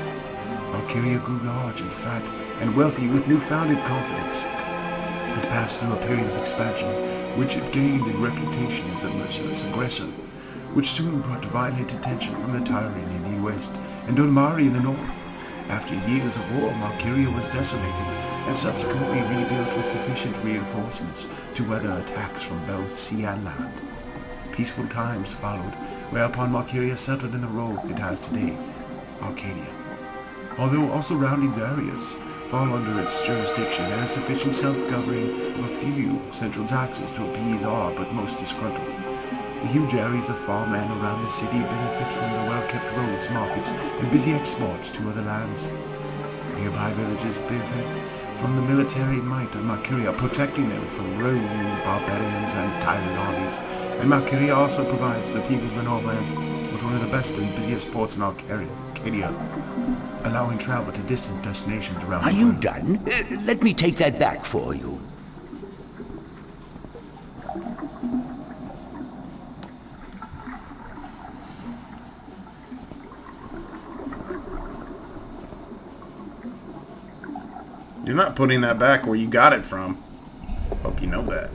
Malkyria grew large and fat and wealthy with newfounded confidence. It passed through a period of expansion, which it gained in reputation as a merciless aggressor, which soon brought violent attention from the Tyrant in the west and Dolmari in the north. After years of war, Malkyria was desolated and subsequently rebuilt with sufficient reinforcements to weather attacks from both sea and land. Peaceful times followed, whereupon Malkyria settled in the role it has today, Arcadia. Although all surrounding areas fall under its jurisdiction, there is sufficient self-governing of a few central taxes to appease all but most disgruntled. The huge areas of farmland around the city benefit from the well-kept roads, markets, and busy exports to other lands. Nearby villages benefit from the military might of Malkyria, protecting them from roving barbarians and tyrant armies. And Malkyria also provides the people of the Northlands with one of the best and busiest ports in Arcadia, allowing travel to distant destinations around the world. Are you done? Let me take that back for you. You're not putting that back where you got it from. Hope you know that.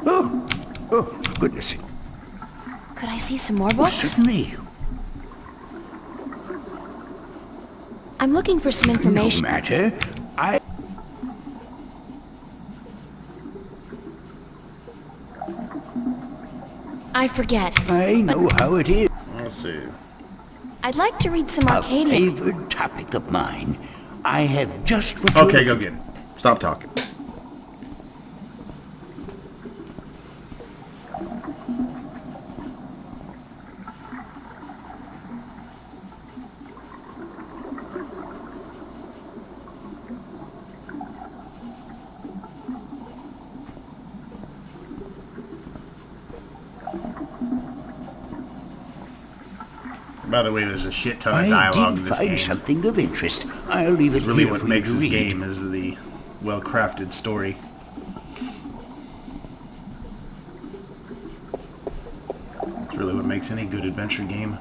Oh, goodness. Could I see some more books? Certainly. I'm looking for some No information. matter. I forget. I know how it is. Let's see. I'd like to read some A Arcadian. favorite topic of mine. I have just what Okay, you're go get it. Stop talking. By the way, there's a shit ton of I dialogue did in this find game. something of interest. I'll leave it It's really here what for makes you to this read. game is the well-crafted story. It's really what makes any good adventure game.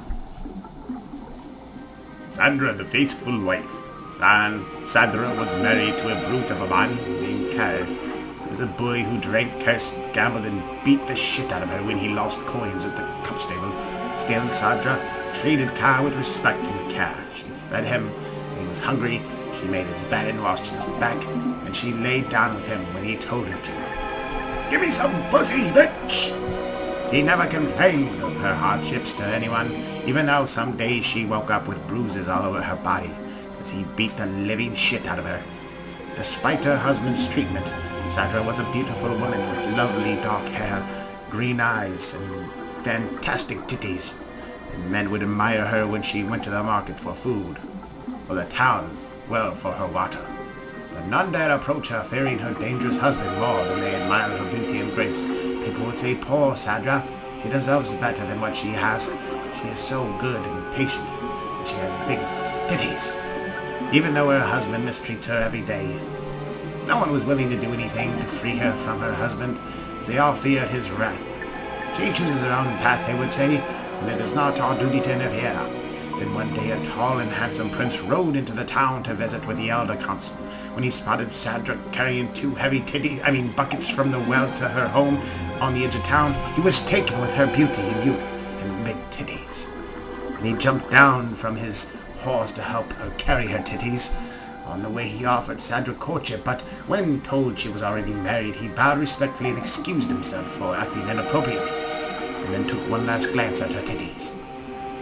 Sandra, the faithful wife. Sandra was married to a brute of a man named Kerr. He was a boy who drank, cursed, gambled, and beat the shit out of her when he lost coins at the cup stable. Still, Sandra treated Kerr with respect and care. She fed him when he was hungry, she made his bed and washed his back, and she laid down with him when he told her to. "Give me some pussy, bitch!" He never complained of her hardships to anyone, even though some days she woke up with bruises all over her body, as he beat the living shit out of her. Despite her husband's treatment, Sadra was a beautiful woman with lovely dark hair, green eyes, and fantastic titties, and men would admire her when she went to the market for food, or the town, well, for her water. But none dared approach her, fearing her dangerous husband more than they admired her beauty and grace. People would say, "Poor Sadra, she deserves better than what she has. She is so good and patient, and she has big titties," even though her husband mistreats her every day. No one was willing to do anything to free her from her husband, as they all feared his wrath. She chooses her own path, they would say, and it is not our duty to interfere. Then one day a tall and handsome prince rode into the town to visit with the elder consul. When he spotted Sadra carrying two heavy buckets from the well to her home on the edge of town, he was taken with her beauty and youth and big titties. And he jumped down from his horse to help her carry her titties. On the way he offered Sadra courtship, but when told she was already married, he bowed respectfully and excused himself for acting inappropriately, and then took one last glance at her titties.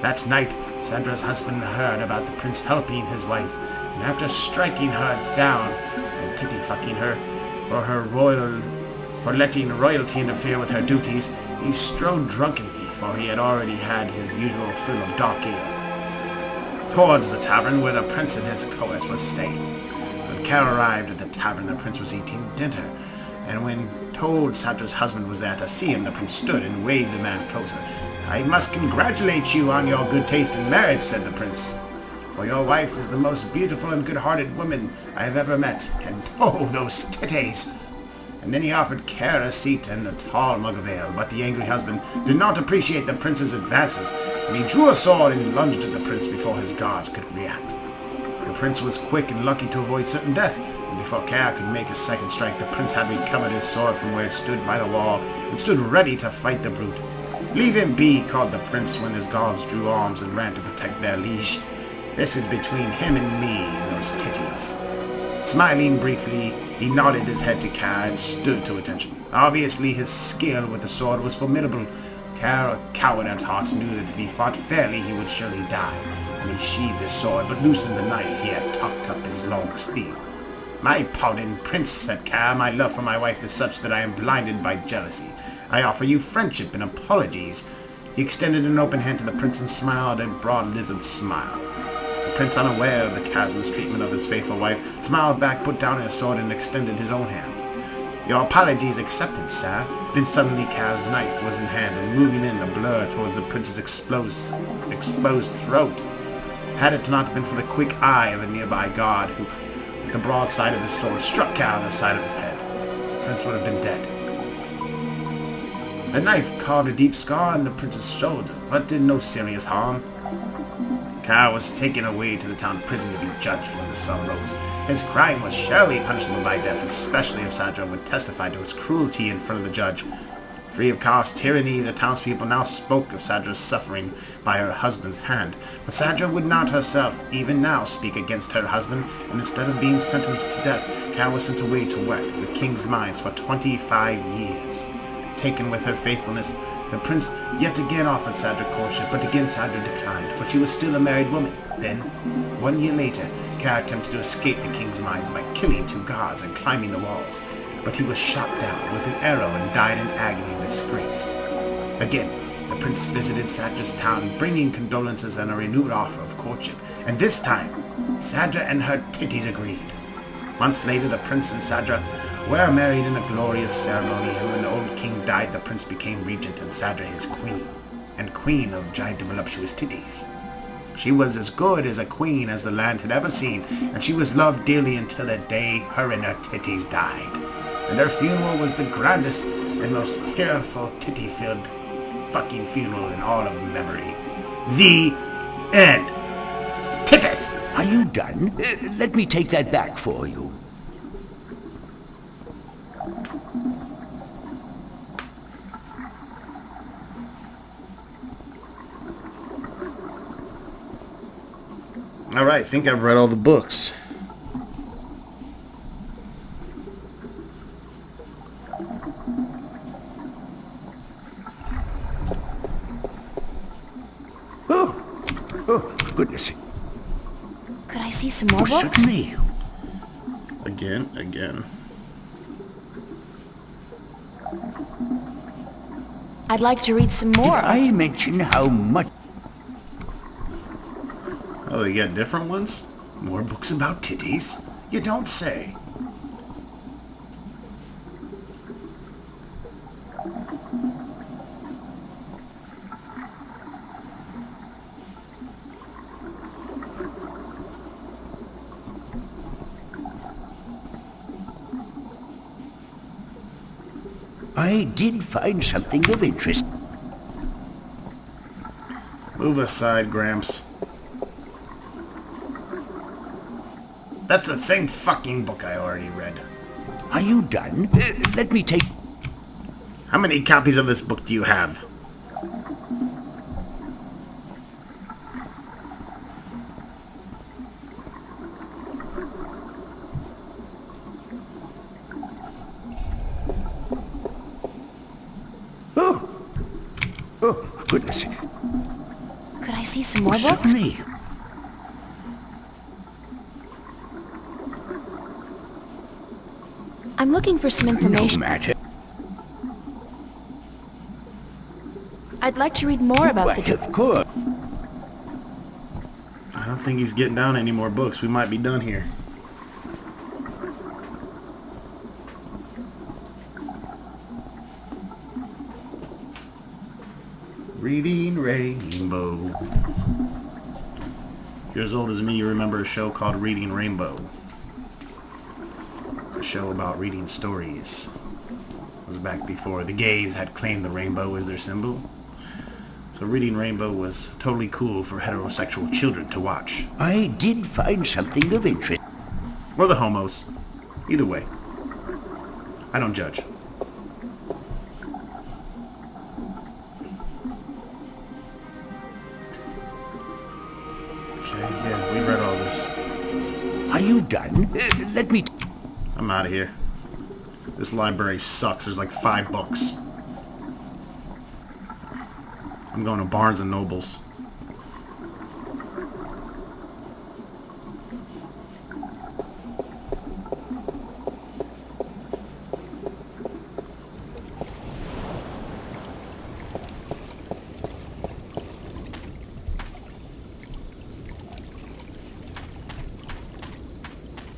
That night, Sadra's husband heard about the prince helping his wife, and after striking her down and titty-fucking her for letting royalty interfere with her duties, he strode drunkenly, for he had already had his usual fill of dark ale, towards the tavern where the prince and his cohorts was staying. When Kara arrived at the tavern, the prince was eating dinner, and when told Sadra's husband was there to see him, the prince stood and waved the man closer. "I must congratulate you on your good taste in marriage," said the prince, "for your wife is the most beautiful and good-hearted woman I have ever met, and oh, those titties!" And then he offered Kara a seat and a tall mug of ale, but the angry husband did not appreciate the prince's advances, and he drew a sword and lunged at the prince before his guards could react. The prince was quick and lucky to avoid certain death, and before Kara could make a second strike, the prince had recovered his sword from where it stood by the wall and stood ready to fight the brute. "Leave him be," called the prince when his guards drew arms and ran to protect their liege. "This is between him and me and those titties." Smiling briefly, he nodded his head to Kara and stood to attention. Obviously, his skill with the sword was formidable. Kara, coward at heart, knew that if he fought fairly, he would surely die, and he sheathed his sword, but loosened the knife he had tucked up his long sleeve. "My pardon, prince," said Kara. "My love for my wife is such that I am blinded by jealousy. I offer you friendship and apologies." He extended an open hand to the prince and smiled a broad lizard smile. The prince, unaware of the Kara's mistreatment of his faithful wife, smiled back, put down his sword, and extended his own hand. "Your apologies accepted, sir." Then suddenly Kara's knife was in hand and moving in a blur towards the prince's exposed throat. Had it not been for the quick eye of a nearby guard who, with the broadside of his sword, struck Kara on the side of his head, the prince would have been dead. The knife carved a deep scar on the prince's shoulder, but did no serious harm. Kara was taken away to the town prison to be judged when the sun rose. His crime was surely punishable by death, especially if Sadra would testify to his cruelty in front of the judge. Free of Kara's tyranny, the townspeople now spoke of Sadra's suffering by her husband's hand, but Sadra would not herself even now speak against her husband, and instead of being sentenced to death, Kara was sent away to work for the king's mines for 25 years. Taken with her faithfulness, the prince yet again offered Sadra courtship, but again Sadra declined, for she was still a married woman. Then, 1 year later, Kara attempted to escape the king's mines by killing 2 guards and climbing the walls, but he was shot down with an arrow and died in agony and disgrace. Again, the prince visited Sadra's town, bringing condolences and a renewed offer of courtship, and this time, Sadra and her titties agreed. Months later, the prince and Sadra were married in a glorious ceremony, and when the old king died, the prince became regent and Sadra his queen, and queen of giant voluptuous titties. She was as good as a queen as the land had ever seen, and she was loved dearly until the day her and her titties died. And her funeral was the grandest and most tearful titty-filled fucking funeral in all of memory. The end. Titties! Are you done? Let me take that back for you. All right, I think I've read all the books. goodness. Could I see some more books? Certainly. Again. I'd like to read some more. I mention how much... Oh, they got different ones? More books about titties? You don't say. I did find something of interest. Move aside, Gramps. That's the same fucking book I already read. Are you done? Let me take... How many copies of this book do you have? Oh, goodness. Could I see some more books? Certainly. I'm looking for some No information. matter. I'd like to read more about Why, the... of course. I don't think he's getting down any more books. We might be done here. Reading Rainbow. If you're as old as me, you remember a show called Reading Rainbow. It's a show about reading stories. It was back before the gays had claimed the rainbow as their symbol. So Reading Rainbow was totally cool for heterosexual children to watch. I did find something of interest. Or the homos. Either way. I don't judge. Okay, yeah, we read all this. Are you done? Let me... I'm out of here. This library sucks. There's like 5 books. I'm going to Barnes and Nobles.